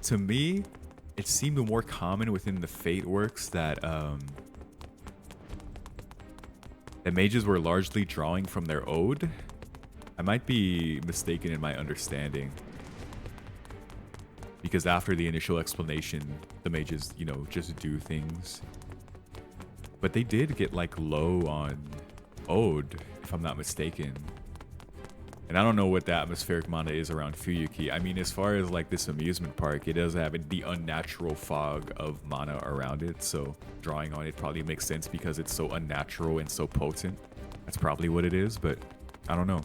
it seemed more common within the Fate works that that mages were largely drawing from their ode. I might be mistaken in my understanding. Because after the initial explanation, the mages, you know, just do things. But they did get like low on ode, if I'm not mistaken. And I don't know what the atmospheric mana is around Fuyuki. I mean, as far as like this amusement park, it does have the unnatural fog of mana around it. So drawing on it probably makes sense because it's so unnatural and so potent. That's probably what it is, but I don't know.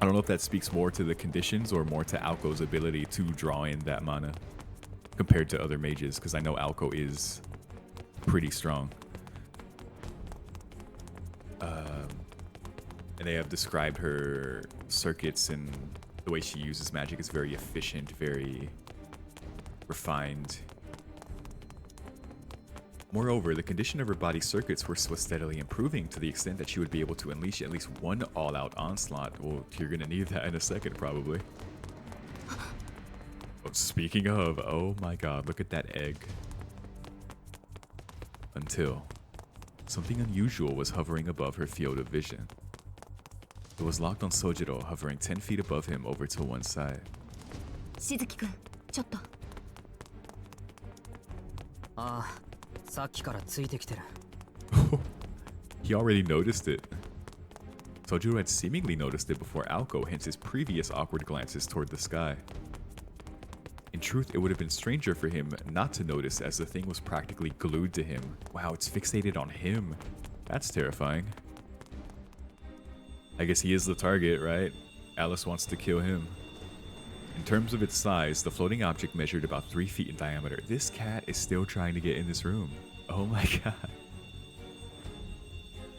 I don't know if that speaks more to the conditions or more to Aoko's ability to draw in that mana compared to other mages, because I know Aoko is pretty strong. And they have described her circuits and the way she uses magic is very efficient, very refined. Moreover, the condition of her body's circuits was steadily improving to the extent that she would be able to unleash at least one all-out onslaught. Well, you're gonna need that in a second, probably. Oh, speaking of, oh my god, look at that egg. Until something unusual was hovering above her field of vision. It was locked on Sojiro, hovering 10 feet above him over to one side. しずきくん、ちょっと。ああ、さっきからついてきてる。He already noticed it. Sojiro had seemingly noticed it before Aoko, hence his previous awkward glances toward the sky. In truth, it would have been stranger for him not to notice as the thing was practically glued to him. Wow, it's fixated on him. That's terrifying. I guess he is the target, right? Alice wants to kill him. In terms of its size, the floating object measured about 3 feet in diameter. This cat is still trying to get in this room. Oh my god.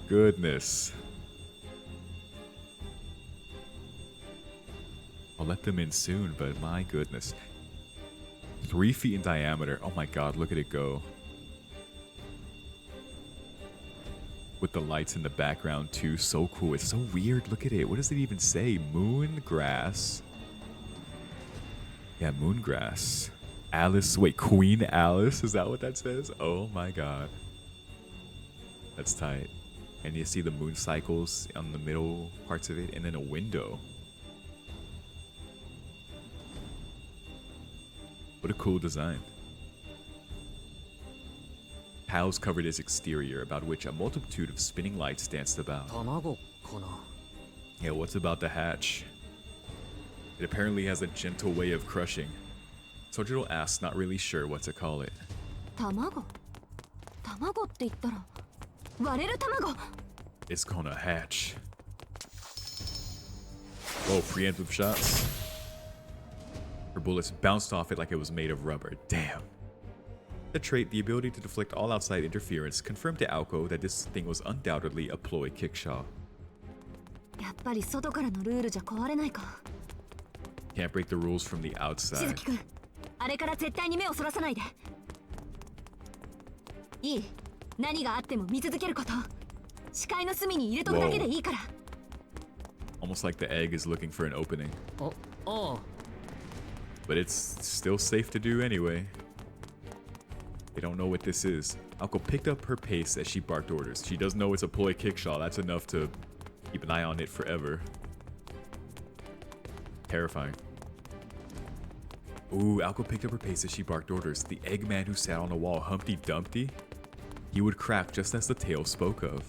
Goodness. I'll let them in soon, but my goodness. 3 feet in diameter. Oh my god, look at it go. With the lights in the background too, so cool. It's so weird. Look at it. What does it even say? Moon grass. Yeah, moongrass. Alice. Wait, Queen Alice? Is that what that says? Oh my god. That's tight. And you see the moon cycles on the middle parts of it, and then a window. What a cool design. Tiles covered its exterior, about which a multitude of spinning lights danced about. 卵かな。 Yeah, what's about to hatch? It apparently has a gentle way of crushing. Sojiro asks, not really sure what to call it. 卵？卵って言ったら割れる卵。 It's gonna hatch. Whoa, preemptive shots. Her bullets bounced off it like it was made of rubber. Damn. The trait, the ability to deflect all outside interference, confirmed to Aoko that this thing was undoubtedly a ploy kickshaw. やっぱり外からのルールじゃ壊れないか。 Can't break the rules from the しず outside. きくん、あれから絶対に目をそらさないで。いい。何があっても見続けること。視界の隅に入れとくだけでいいから。Almost like the egg is looking for an opening. Oh. But it's still safe to do anyway. They don't know what this is. Aoko picked up her pace as she barked orders. She does know it's a ploy kickshaw. That's enough to keep an eye on it forever. Terrifying. Ooh, Aoko picked up her pace as she barked orders. The Eggman who sat on the wall, Humpty Dumpty? He would crack just as the tale spoke of.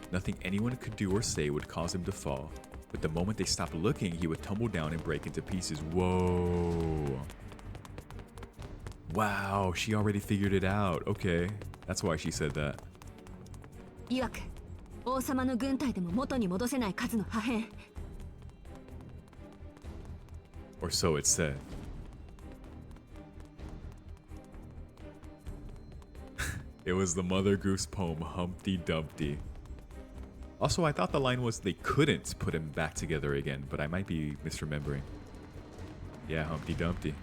Nothing anyone could do or say would cause him to fall. But the moment they stopped looking, he would tumble down and break into pieces. Whoa. Wow, she already figured it out. Okay, that's why she said that. いわく、王様の軍隊でも元に戻せない数の破片。Or so it said. It was the Mother Goose poem Humpty Dumpty. Also, I thought the line was they couldn't put him back together again, but I might be misremembering. Yeah, Humpty Dumpty.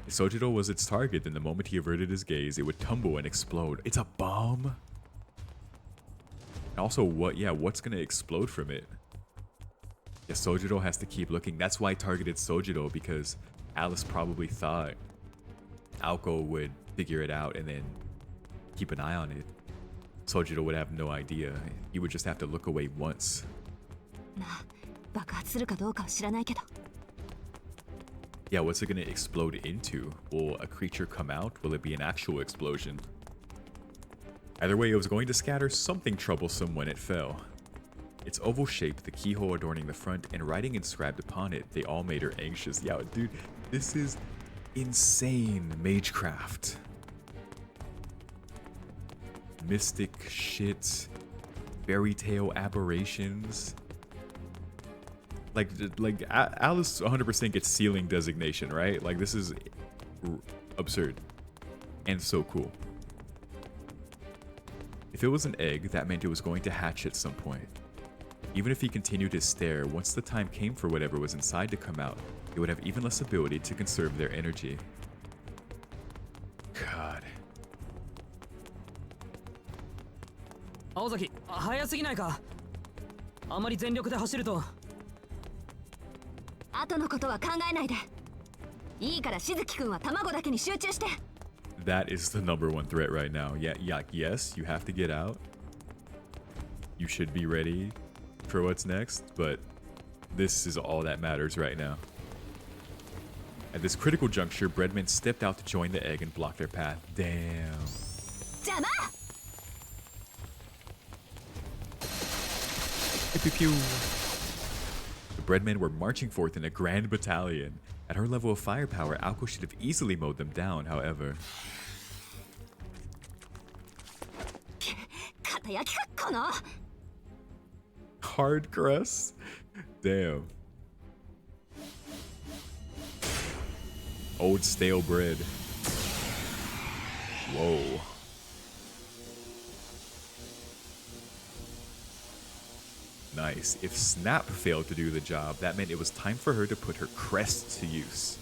If Sojiro was its target, then the moment he averted his gaze, it would tumble and explode. It's a bomb? And also, what's gonna explode from it? Yeah, Sojiro has to keep looking. That's why I targeted Sojiro, because Alice probably thought Aoko would figure it out and then keep an eye on it. Sojiro would have no idea. He would just have to look away once. まあ、爆発するかどうかは知らないけど。Yeah, what's it gonna explode into? Will a creature come out? Will it be an actual explosion? Either way, it was going to scatter something troublesome when it fell. Its oval shape, the keyhole adorning the front, and writing inscribed upon it, they all made her anxious. Yeah, dude, this is insane magecraft. Mystic shit, fairy tale aberrations. Like Alice 100% gets ceiling designation, right? Like, this is absurd and so cool. If it was an egg, that meant it was going to hatch at some point. Even if he continued to stare, once the time came for whatever was inside to come out, it would have even less ability to conserve their energy. God. 青崎、早すぎないか。あまり全力で走ると。後のことは考えないで。いいからしずきくんは卵だけに集中して。That is the number one threat right now. Yes, you have to get out. You should be ready for what's next, but this is all that matters right now. At this critical juncture, Breadman stepped out to join the egg and block their path. Damn. 邪魔！ Pew, pew, pew. The Breadmen were marching forth in a grand battalion. At her level of firepower, Aoko should have easily mowed them down, however. 片焼きかこの。 Hard crust? Damn. Old stale bread. Whoa. Nice. If Snap failed to do the job, that meant it was time for her to put her crest to use.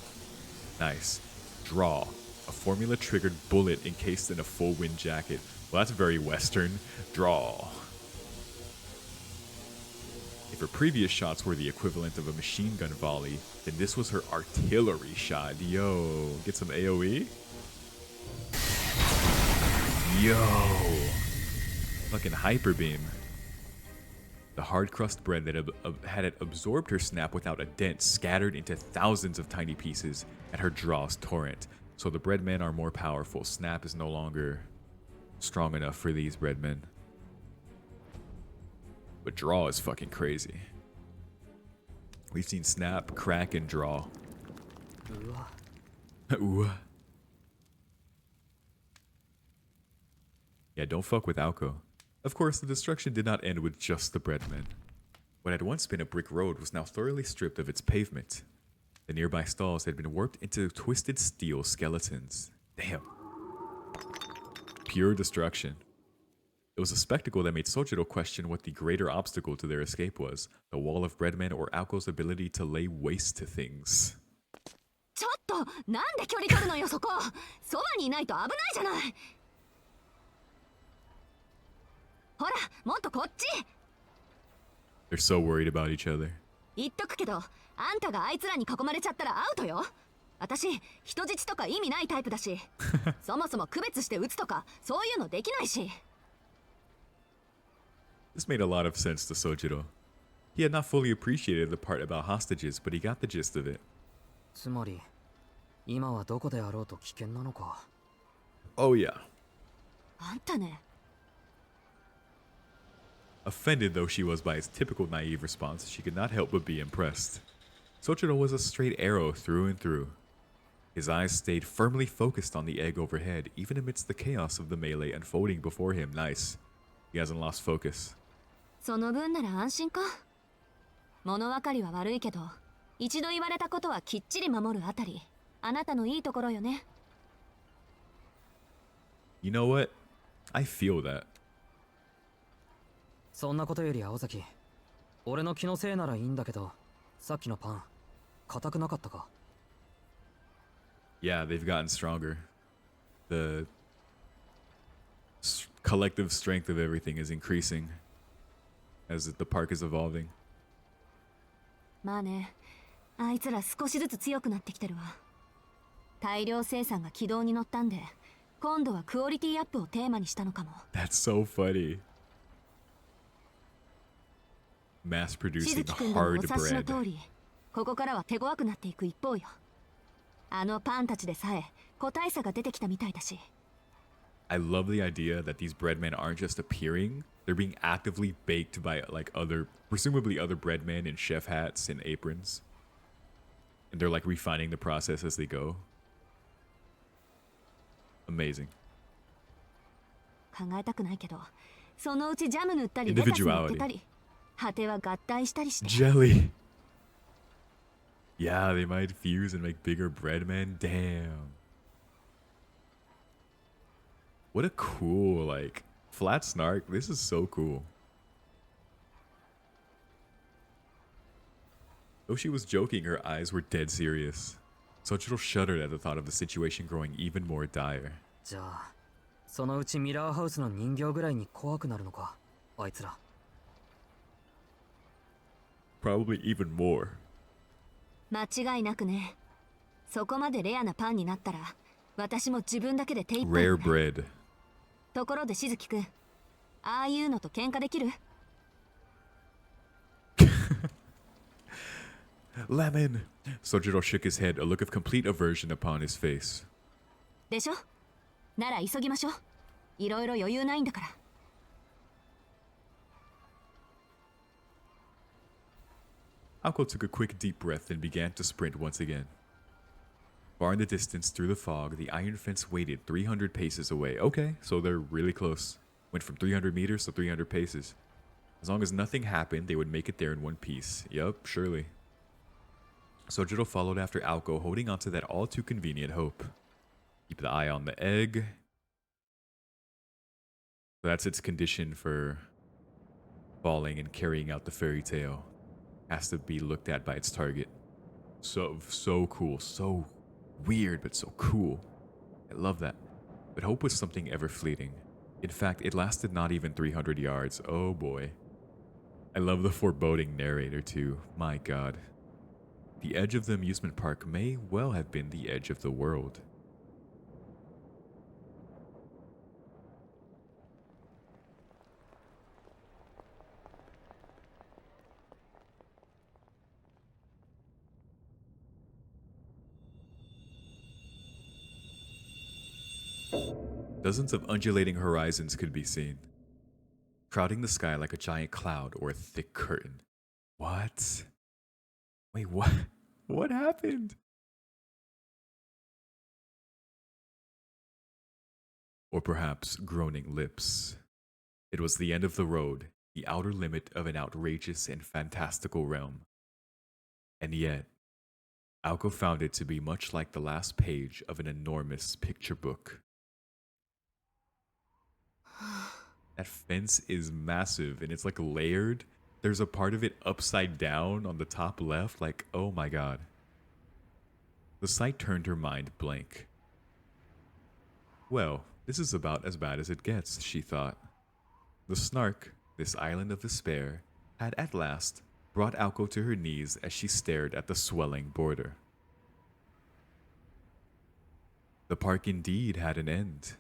Nice. Draw. A formula-triggered bullet encased in a full wind jacket. Well, that's very Western. Draw. If her previous shots were the equivalent of a machine gun volley, then this was her artillery shot. Yo, get some AoE? Yo. Fucking hyper beam. The hard crust bread that had absorbed her snap without a dent scattered into thousands of tiny pieces at her draw's torrent. So the breadmen are more powerful. Snap is no longer strong enough for these breadmen. But draw is fucking crazy. We've seen snap, crack, and draw. Ooh. Yeah, don't fuck with Aoko. Of course, the destruction did not end with just the breadmen. What had once been a brick road was now thoroughly stripped of its pavement. The nearby stalls had been warped into twisted steel skeletons. Damn. Pure destruction. It was a spectacle that made Sojiro question what the greater obstacle to their escape was, the wall of breadmen or Aoko's ability to lay waste to things. ちょっと、なんで距離取るのよそこ。そばにいないと危ないじゃない。ほら、もっとこっち。 They're so worried about each other. 言っとくけど、あんたがあいつらに囲まれちゃったらアウトよ。私、人質とか意味ないタイプだし、そもそも区別して撃つとか、そういうのできないし。This made a lot of sense to Sojiro. He had not fully appreciated the part about hostages, but he got the gist of it. つまり今はどこであろうと危険なのか。 Oh yeah. あんたね。 Offended though she was by his typical naive response, she could not help but be impressed. Sojiro was a straight arrow through and through. His eyes stayed firmly focused on the egg overhead, even amidst the chaos of the melee unfolding before him. Nice. He hasn't lost focus. その分なら安心か。物分かりは悪いけど、一度言われたことはきっちり守るあたり、あなたのいいところよね。You know what? I feel that. そんなことより青崎、俺の気のせいならいいんだけど、さっきのパン硬くなかったか。 Yeah, they've gotten stronger. The collective strength of everything is increasing as the park is evolving. まあね、あいつら少しずつ強くなってきてるわ。大量生産が軌道に乗ったんで、今度はクオリティアップをテーマにしたのかも。 That's so funny. Mass し producing ずき君でもお hard 察しの bread. 通り、ここからは手強くなっていく一方よ。あのパンたちでさえ個体差が出てきたみたいだし。 I love the idea that these breadmen aren't just appearing, they're being actively baked by like presumably other breadmen in chef hats and aprons. And they're like refining the process as they go. Amazing. 考えたくないけど、そのうちジャム塗ったりレタス塗ってたり、果ては合体したりして。 Jelly. Yeah, they might fuse and make bigger breadmen. Damn. What a cool, like, flat snark. This is so cool. Though she was joking, her eyes were dead serious. Sochiro shuddered at the thought of the situation growing even more dire. じゃあそのうちミラーハウスの人形ぐらいに怖くなるのか、あいつら。 Probably even more. 間違いなくね。そこまでレアなパンになったら、私も自分だけで手一杯よ Rare ね。 bread. ところでしずきくん、ああいうのと喧嘩できる？ Lemon! Sojiro shook his head, a look of complete aversion upon his face. でしょ？なら急ぎましょう。いろいろ余裕ないんだから。 Aoko took a quick deep breath and began to sprint once again. Far in the distance, through the fog, the iron fence waited 300 paces away. Okay, so they're really close. Went from 300 meters to 300 paces. As long as nothing happened, they would make it there in one piece. Yup, surely. Sojiro followed after Aoko, holding onto that all too convenient hope. Keep the eye on the egg. So that's its condition for falling and carrying out the fairy tale. Has to be looked at by its target. So cool. So weird, but so cool. I love that. But hope was something ever fleeting. In fact, it lasted not even 300 yards. Oh boy. I love the foreboding narrator too. My god. The edge of the amusement park may well have been the edge of the world. Dozens of undulating horizons could be seen, crowding the sky like a giant cloud or a thick curtain. What? Wait, what? What happened? Or perhaps groaning lips. It was the end of the road, the outer limit of an outrageous and fantastical realm. And yet, Aoko found it to be much like the last page of an enormous picture book. That fence is massive and it's like layered. There's a part of it upside down on the top left. Like, oh my god. The sight turned her mind blank. Well, this is about as bad as it gets, she thought. The Snark, this island of despair, had at last brought Aoko to her knees as she stared at the swelling border. The park indeed had an end.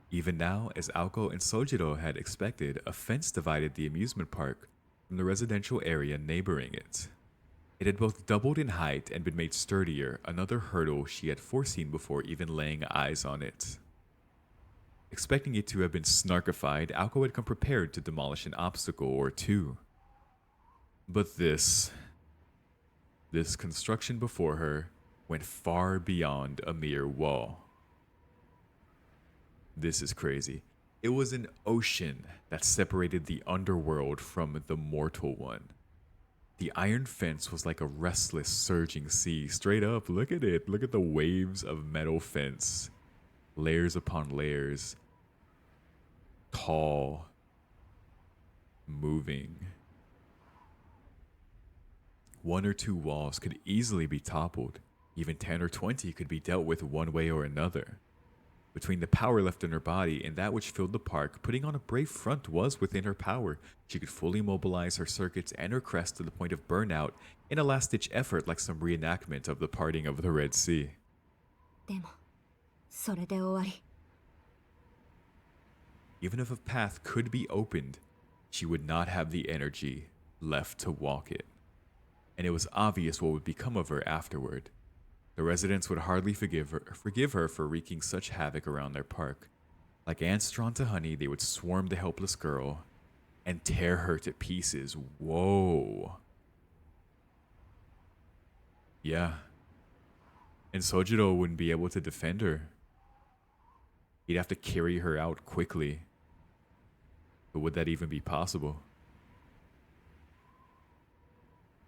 Even now, as Aoko and Sojiro had expected, a fence divided the amusement park from the residential area neighboring it. It had both doubled in height and been made sturdier, another hurdle she had foreseen before even laying eyes on it. Expecting it to have been snarkified, Aoko had come prepared to demolish an obstacle or two. But this construction before her went far beyond a mere wall. This is crazy. It was an ocean that separated the underworld from the mortal one. The iron fence was like a restless, surging sea. Straight up, look at it. Look at the waves of metal fence. Layers upon layers. Tall. Moving. One or two walls could easily be toppled. Even 10 or 20 could be dealt with one way or another. Between the power left in her body and that which filled the park, putting on a brave front was within her power. She could fully mobilize her circuits and her crest to the point of burnout in a last-ditch effort like some reenactment of the parting of the Red Sea. でも、それで終わり。 Even if a path could be opened, she would not have the energy left to walk it. And it was obvious what would become of her afterward. The residents would hardly forgive her for wreaking such havoc around their park. Like ants drawn to honey, they would swarm the helpless girl and tear her to pieces. Whoa. Yeah. And Sojiro wouldn't be able to defend her. He'd have to carry her out quickly. But would that even be possible?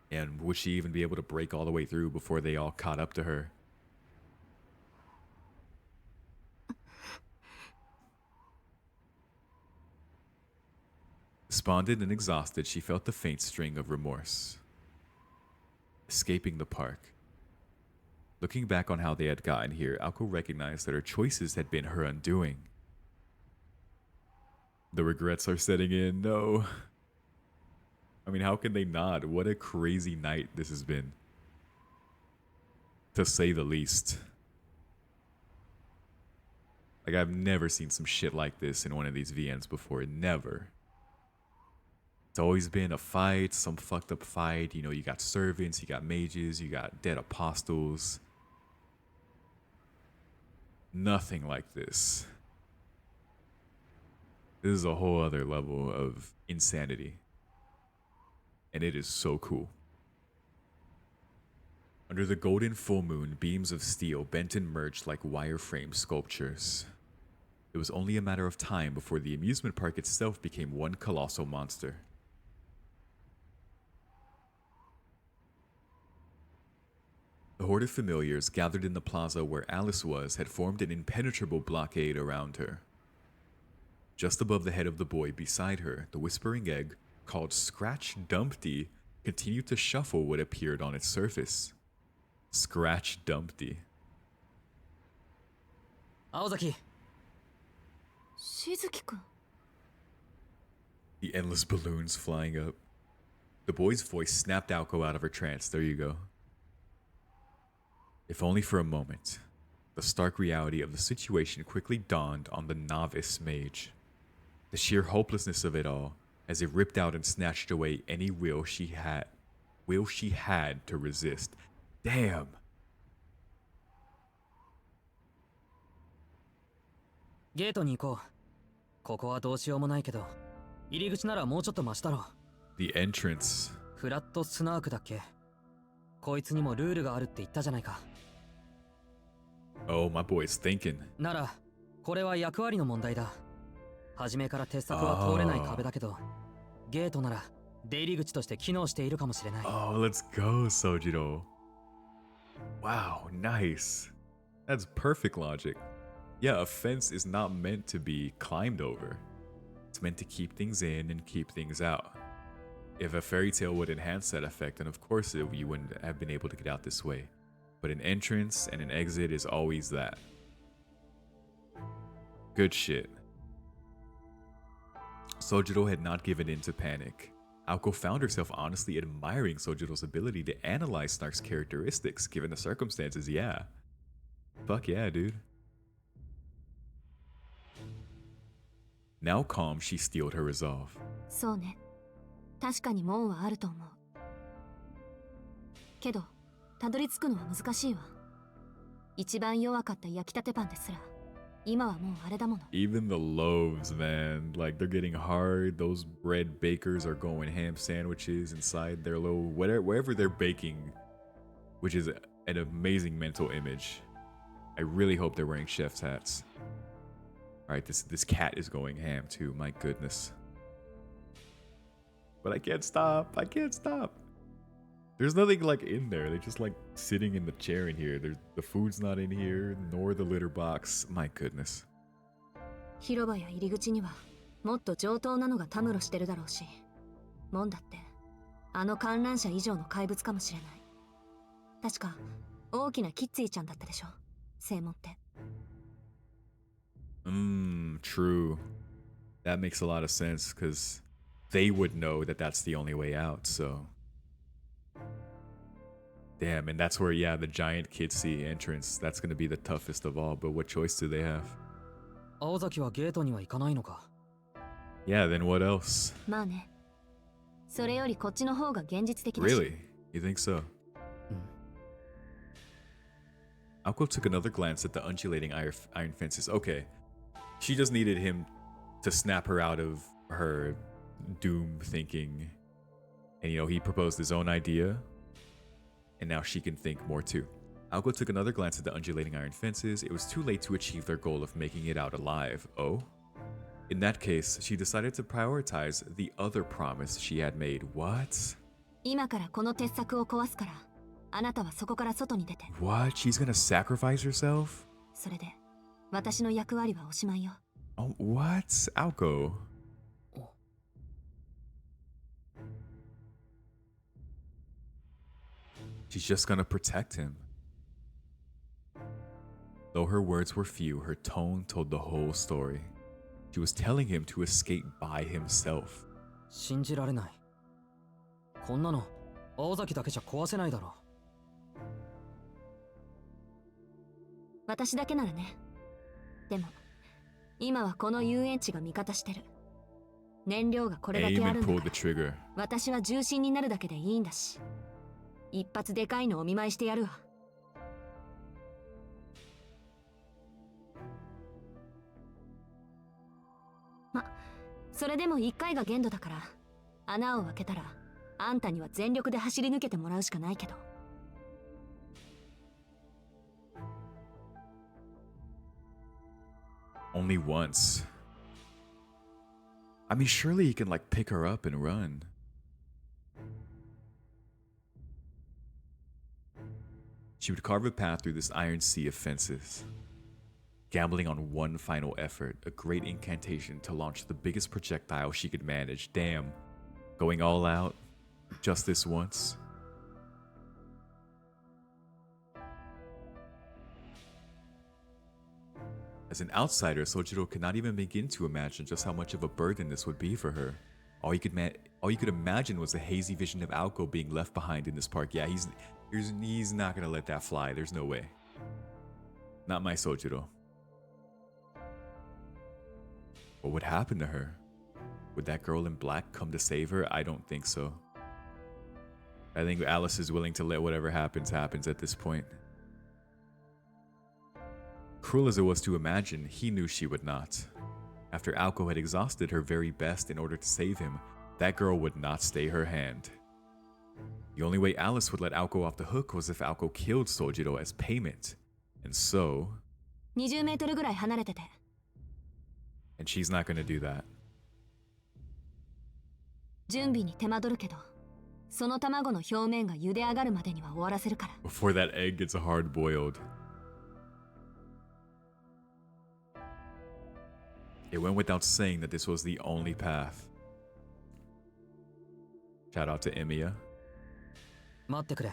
And would she even be able to break all the way through before they all caught up to her? Despondent and exhausted, she felt the faint sting of remorse. Escaping the park. Looking back on how they had gotten here, Aoko recognized that her choices had been her undoing. The regrets are setting in. No. I mean, how can they not? What a crazy night this has been. To say the least. Like, I've never seen some shit like this in one of these VNs before. Never. It's always been a fight, some fucked up fight. You know, you got servants, you got mages, you got dead apostles. Nothing like this. This is a whole other level of insanity. And it is so cool. Under the golden full moon, beams of steel bent and merged like wireframe sculptures. It was only a matter of time before the amusement park itself became one colossal monster. The horde of familiars gathered in the plaza where Alice was had formed an impenetrable blockade around her. Just above the head of the boy beside her, the whispering egg, called Scratch Dumpty, continued to shuffle what appeared on its surface. Scratch Dumpty. Aozaki. Shizuki-kun. The endless balloons flying up. The boy's voice snapped Aoko out of her trance. There you go. If only for a moment, the stark reality of the situation quickly dawned on the novice mage. The sheer hopelessness of it all, as it ripped out and snatched away any will she had to resist. Damn! ゲートに行こう。ここはどうしようもないけど、入り口ならもうちょっとマシだろ。The entrance. フラットスナークだっけ。こいつにもルールがあるって言ったじゃないか。Oh, my boy's thinking. なら、これは役割の問題だ。初めから鉄柵は通れない壁だけど、ゲートなら出入り口として機能しているかもしれない。Oh, let's go, Sojiro. Wow, nice. That's perfect logic. Yeah, a fence is not meant to be climbed over. It's meant to keep things in and keep things out. If a fairy tale would enhance that effect, then of course you wouldn't have been able to get out this way. But an entrance and an exit is always that. Good shit. Sojiro had not given in to panic. Aoko found herself honestly admiring Sojiro's ability to analyze Snark's characteristics given the circumstances, yeah. Fuck yeah, dude. Now calm, she steeled her resolve. そうね。確かに門はあると思う。けど、たどり着くのは難しいわ。一番弱かった焼きたてパンですら、今はもうあれだもの。Even the loaves, man. Like, they're getting hard. Those bread bakers are going ham sandwiches inside their little, wherever they're baking, which is an amazing mental image. I really hope they're wearing chef's hats. All right, this cat is going ham too. My goodness. But I can't stop. I can't stop. There's nothing like in there. They're just like sitting in the chair in here. The food's not in here, nor the litter box. My goodness. 広場や入り口にはもっと上等なのがたむろしてるだろうし、門だってあの観覧車以上の怪物かもしれない。確か大きなキッツィちゃんだったでしょ、正門って。True. That makes a lot of sense because they would know that that's the only way out, so. Damn, and that's where, yeah, the giant Kitsy entrance, that's going to be the toughest of all, but what choice do they have? 青崎はゲートには行かないのか。 Yeah, then what else? まあね。それよりこっちの方が現実的だし。 Really? You think so? Aoko took another glance at the undulating iron fences. Okay. She just needed him to snap her out of her doom thinking. And, you know, he proposed his own idea. And now she can think more too. Aoko took another glance at the undulating iron fences. It was too late to achieve their goal of making it out alive. Oh? In that case, she decided to prioritize the other promise she had made. What? 今からこの鉄柵を壊すから、あなたはそこから外に出て。What? She's gonna sacrifice herself? それで、私の役割はおしまいよ。Oh, what? Aoko. She's just gonna protect him. Though her words were few, her tone told the whole story. She was telling him to escape by himself. 信じられない。こんなの青崎だけじゃ壊せないだろ。私だけならね。でも、今はこの遊園地が味方してる。燃料がこれだけあるんだから。私は重心になるだけでいいんだし。一発でかいのお見舞いしてやるわ。ま、それでも一回が限度だから、穴を開けたら、あんたには全力で走り抜けてもらうしかないけど。Only once. I mean, surely he can like pick her up and run. She would carve a path through this iron sea of fences, gambling on one final effort, a great incantation to launch the biggest projectile she could manage. Damn, going all out, just this once. As an outsider, Sojiro could not even begin to imagine just how much of a burden this would be for her. All you could imagine was a hazy vision of Aoko being left behind in this park. Yeah, he's not gonna let that fly. There's no way. Not my Sojiro. What would happen to her? Would that girl in black come to save her? I don't think so. I think Alice is willing to let whatever happens at this point. Cruel as it was to imagine, he knew she would not. After Aoko had exhausted her very best in order to save him, that girl would not stay her hand. The only way Alice would let Aoko off the hook was if Aoko killed Sojiro as payment. And so... 20メートルぐらい離れてて。And she's not gonna do that. 準備に手間取るけど、その卵の表面が茹で上がるまでには終わらせるから。Before that egg gets hard boiled. It went without saying that this was the only path. Shout out to Emiya. 待ってくれ。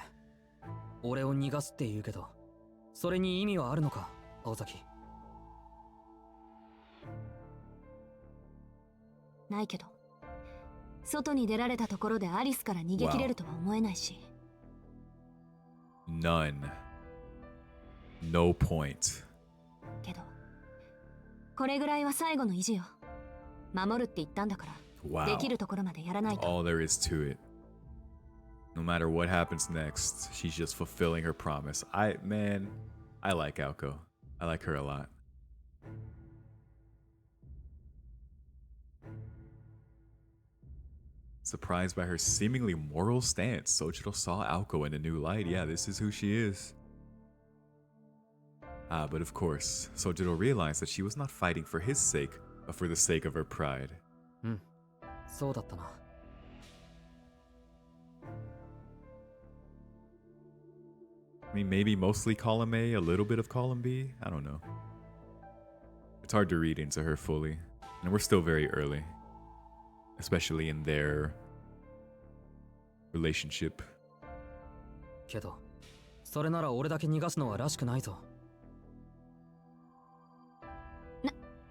俺を逃がすって言うけど、それに意味はあるのか、青崎。ないけど、外に出られたところでアリスから逃げ切れるとは思えないし。None. No point. けどこれぐらいは最後の意地よ。守るって言ったんだから、Wow. できるところまでやらないと。 All there is to it. No matter what happens next, she's just fulfilling her promise. I like Aoko. I like her a lot. Surprised by her seemingly moral stance, Sojiro saw Aoko in a new light. Yeah, this is who she is. But of course, Sojiro realized that she was not fighting for his sake, but for the sake of her pride. そうだったな。I mean, maybe mostly column A, a little bit of column B. I don't know. It's hard to read into her fully, and we're still very early, especially in their relationship. けど、それなら俺だけ逃がすのはらしくないぞ。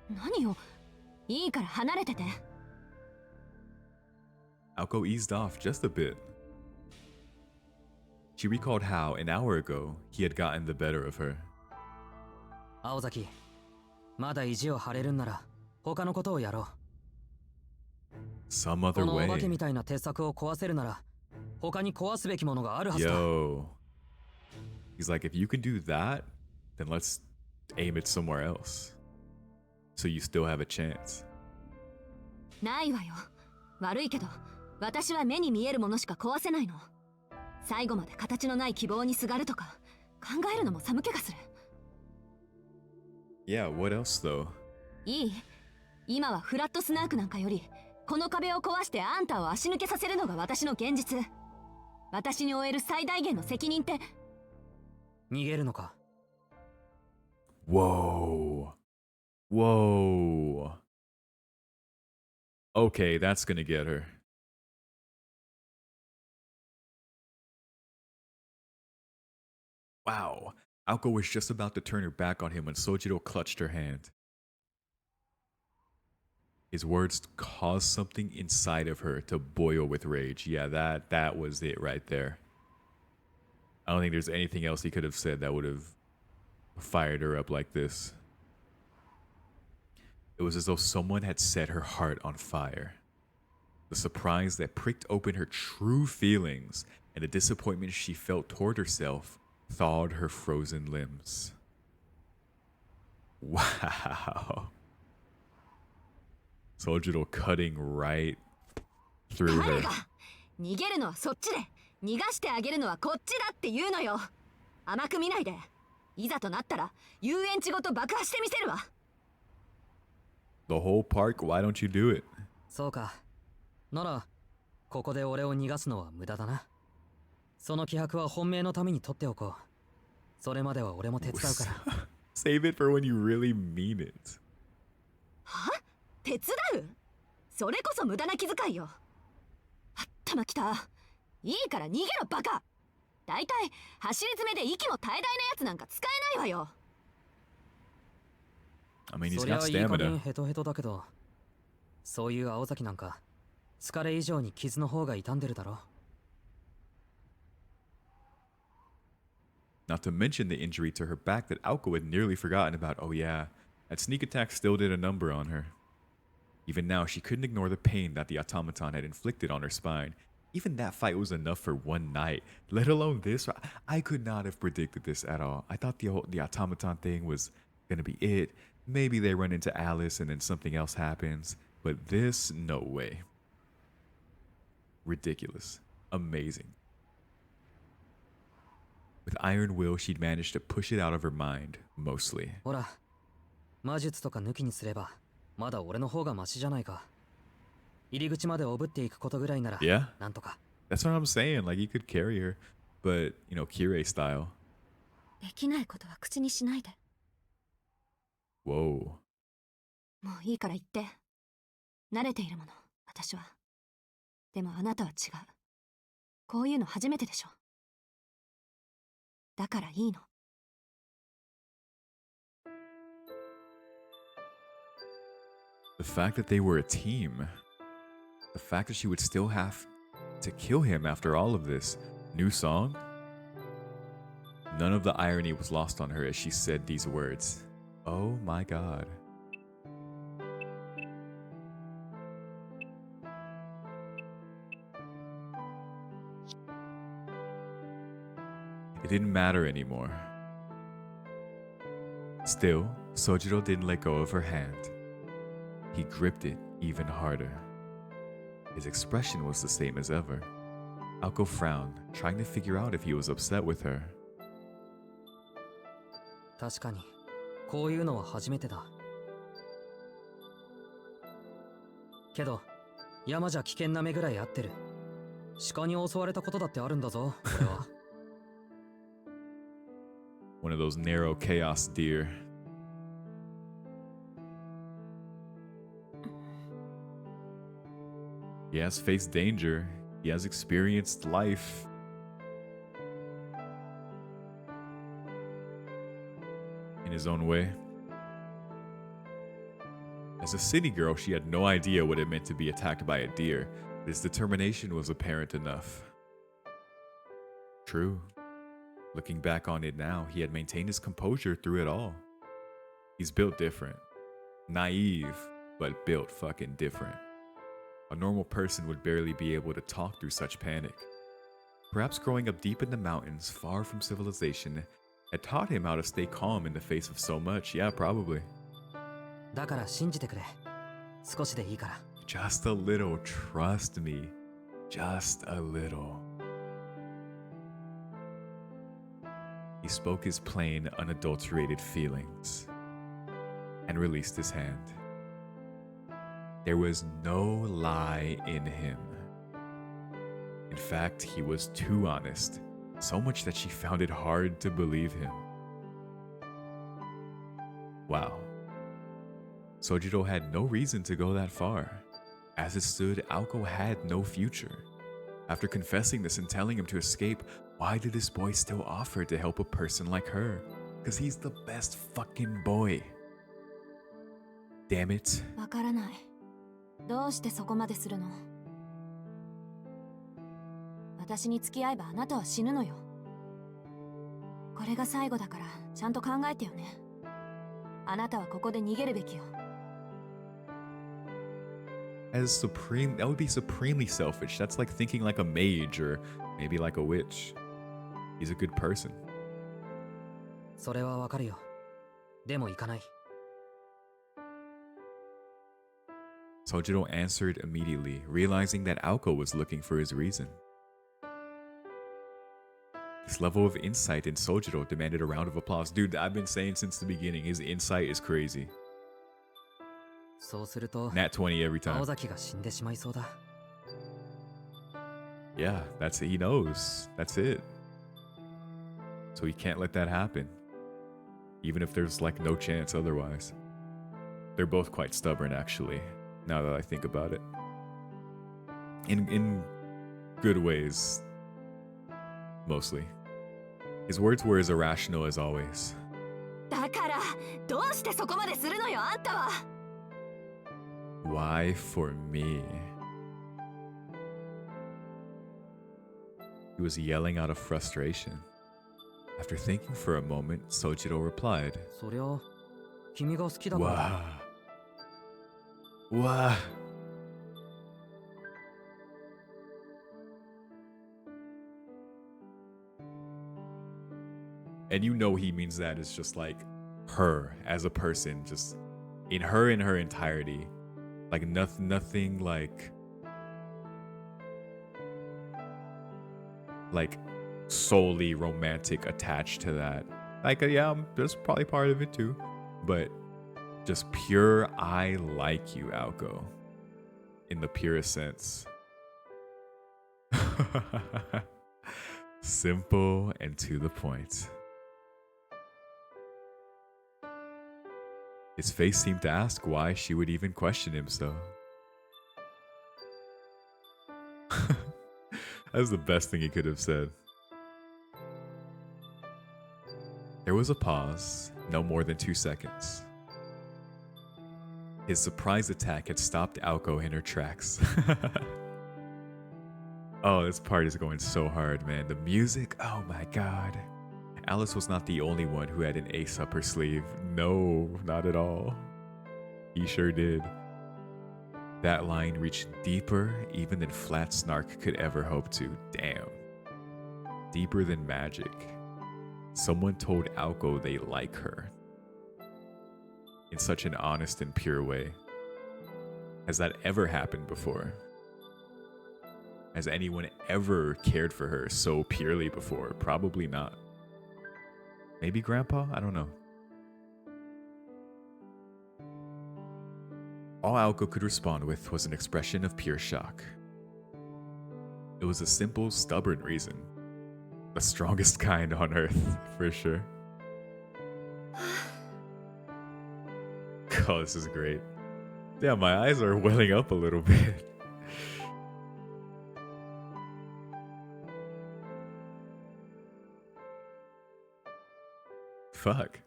何よ、いいから離れてて。Aoko eased off just a bit. She recalled how, an hour ago, he had gotten the better of her. 青崎、まだ意地を張れるんなら他のことをやろう。 Some こ other のお化け way. みたいな鉄柵を壊せるなら他に壊すべきものがあるはずだ。 Yo. He's like, if you can do that, then let's aim it somewhere else. So you still have a chance. ないわよ。悪いけど私は目に見えるものしか壊せないの。最後まで形のない希望にすがるとか考えるのも寒気がする。 Yeah, what else though? いい？今はフラットスナークなんかよりこの壁を壊してあんたを足抜けさせるのが私の現実。私に負える最大限の責任って。逃げるのか。 Whoa. Whoa. Okay, that's gonna get her. Wow. Aoko was just about to turn her back on him when Sojiro clutched her hand. His words caused something inside of her to boil with rage. Yeah, that was it right there. I don't think there's anything else he could have said that would have fired her up like this. It was as though someone had set her heart on fire. The surprise that pricked open her true feelings and the disappointment she felt toward herself thawed her frozen limbs. Wow. Sojiro cutting right through her. 逃げるのはそっちで、逃がしてあげるのはこっちだって言うのよ。甘く見ないで。いざとなったら遊園地ごと爆破してみせるわ。 The whole park? Why don't you do it? そうか。ならここで俺を逃がすのは無駄だな。その気迫は本命のために取っておこう。それまでは俺も手伝うから。Save it for when you really mean it. は？手伝う？それこそ無駄な気遣いよ。あったまきた。いいから逃げろバカ。だいたい走り詰めで息も絶え絶えなやつなんか使えないわよ。 I mean, he's そりゃ got いい加減 stamina. ヘトヘトだけど、そういう青崎なんか疲れ以上に傷の方が傷んでるだろ。 Not to mention the injury to her back that Aoko had nearly forgotten about. Oh yeah, that sneak attack still did a number on her. Even now, she couldn't ignore the pain that the automaton had inflicted on her spine. Even that fight was enough for one night, let alone this. I could not have predicted this at all. I thought the automaton thing was gonna be it. Maybe they run into Alice and then something else happens. But this, no way. Ridiculous. Amazing. With iron will, she'd managed to push it out of her mind, mostly. ほら、魔術とか抜きにすればまだ俺の方がマシじゃないか。入り口までおぶっていくことぐらいなら Yeah, なんとか。 that's what I'm saying. Like, you could carry her, but, you know, Kirei style. できないことは口にしないで。 Whoa. もういいから言って。慣れているもの、私は。でもあなたは違う。こういうの初めてでしょ。だからいいの。 The fact that they were a team. The fact that she would still have to kill him after all of this. New song? None of the irony was lost on her as she said these words. Oh my god. It didn't matter anymore. Still, Sojiro didn't let go of her hand. He gripped it even harder. His expression was the same as ever. Aoko frowned, trying to figure out if he was upset with her. 確かにこういうのは初めてだ。けど山じゃ危険な目ぐらい合ってる。鹿に襲われたことだってあるんだぞ、俺は。One of those narrow chaos deer. He has faced danger. He has experienced life. In his own way. As a city girl, she had no idea what it meant to be attacked by a deer. His determination was apparent enough. True. Looking back on it now, he had maintained his composure through it all. He's built different. Naive, but built fucking different. A normal person would barely be able to talk through such panic. Perhaps growing up deep in the mountains, far from civilization, had taught him how to stay calm in the face of so much. Yeah, probably. だから信じてくれ。少しでいいから。Just a little, trust me. Just a little. He spoke his plain, unadulterated feelings and released his hand. There was no lie in him. In fact, he was too honest, so much that she found it hard to believe him. Wow. Sojiro had no reason to go that far. As it stood, Aoko had no future. After confessing this and telling him to escape, why did this boy still offer to help a person like her? Because he's the best fucking boy. Damn it. わからない。どうしてそこまでするの？私に付き合えばあなたは死ぬのよ。これが最後だからちゃんと考えてよね。あなたはここで逃げるべきよ。That would be supremely selfish. That's like thinking like a mage or maybe like a witch. He's a good person. それはわかるよ。でも行かない。Sojiro answered immediately, realizing that Aoko was looking for his reason. This level of insight in Sojiro demanded a round of applause. Dude, I've been saying since the beginning, his insight is crazy. そうすると Nat 20 every time. 青崎が死んでしまいそうだ。Yeah, that's it. He knows. That's it. So he can't let that happen. Even if there's like no chance otherwise. They're both quite stubborn actually, now that I think about it. In good ways. Mostly. His words were as irrational as always. だからどうしてそこまでするのよ、あんたは。Why for me? He was yelling out of frustration. After thinking for a moment, Sojiro replied, そりゃ君が好きだから。Wah. And you know he means that as just like her as a person, just in her entirety. Like nothing like solely romantic attached to that. Like yeah, there's probably part of it too, but just pure I like you, Aoko, in the purest sense. Simple and to the point. His face seemed to ask why she would even question him so. That was the best thing he could have said. There was a pause, no more than 2 seconds. His surprise attack had stopped Aoko in her tracks. Oh, this part is going so hard, man. The music, oh my god. Alice was not the only one who had an ace up her sleeve. No, not at all. He sure did. That line reached deeper even than Flat Snark could ever hope to. Damn. Deeper than magic. Someone told Aoko they like her. In such an honest and pure way. Has that ever happened before? Has anyone ever cared for her so purely before? Probably not. Maybe Grandpa? I don't know. All Aoko could respond with was an expression of pure shock. It was a simple, stubborn reason. The strongest kind on earth, for sure. Oh, this is great. Damn, my eyes are welling up a little bit. Fuck.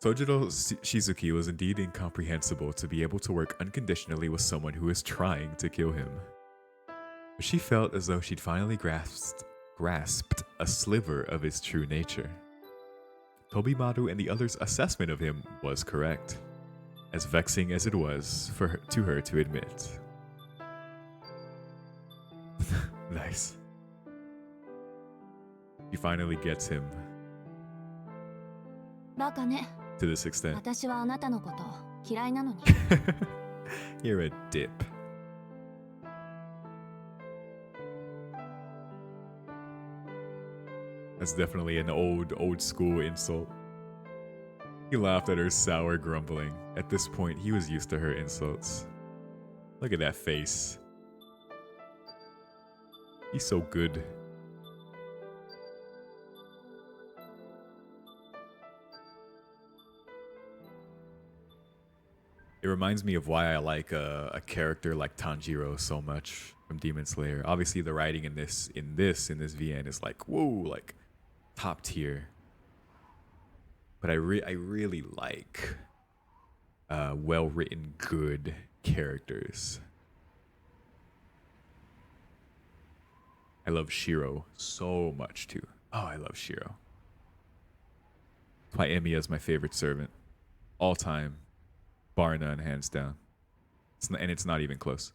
Sojiro Shizuki was indeed incomprehensible to be able to work unconditionally with someone who was trying to kill him. But she felt as though she'd finally grasped a sliver of his true nature. Tobimaru and the others' assessment of him was correct, as vexing as it was to her to admit. Nice. She finally gets him. バカね。 To this extent. 私はあなたのこと嫌いなのに。You're a dip. That's definitely an old school insult. He laughed at her sour grumbling. At this point, he was used to her insults. Look at that face. He's so good. It reminds me of why I like a character like Tanjiro so much from Demon Slayer. Obviously, the writing in this VN is like, whoa, like top tier. But I really like well-written, good characters. I love Shiro so much too. Oh, I love Shiro. That's why Emiya is my favorite servant, all time. Bar none, hands down. And it's not even close.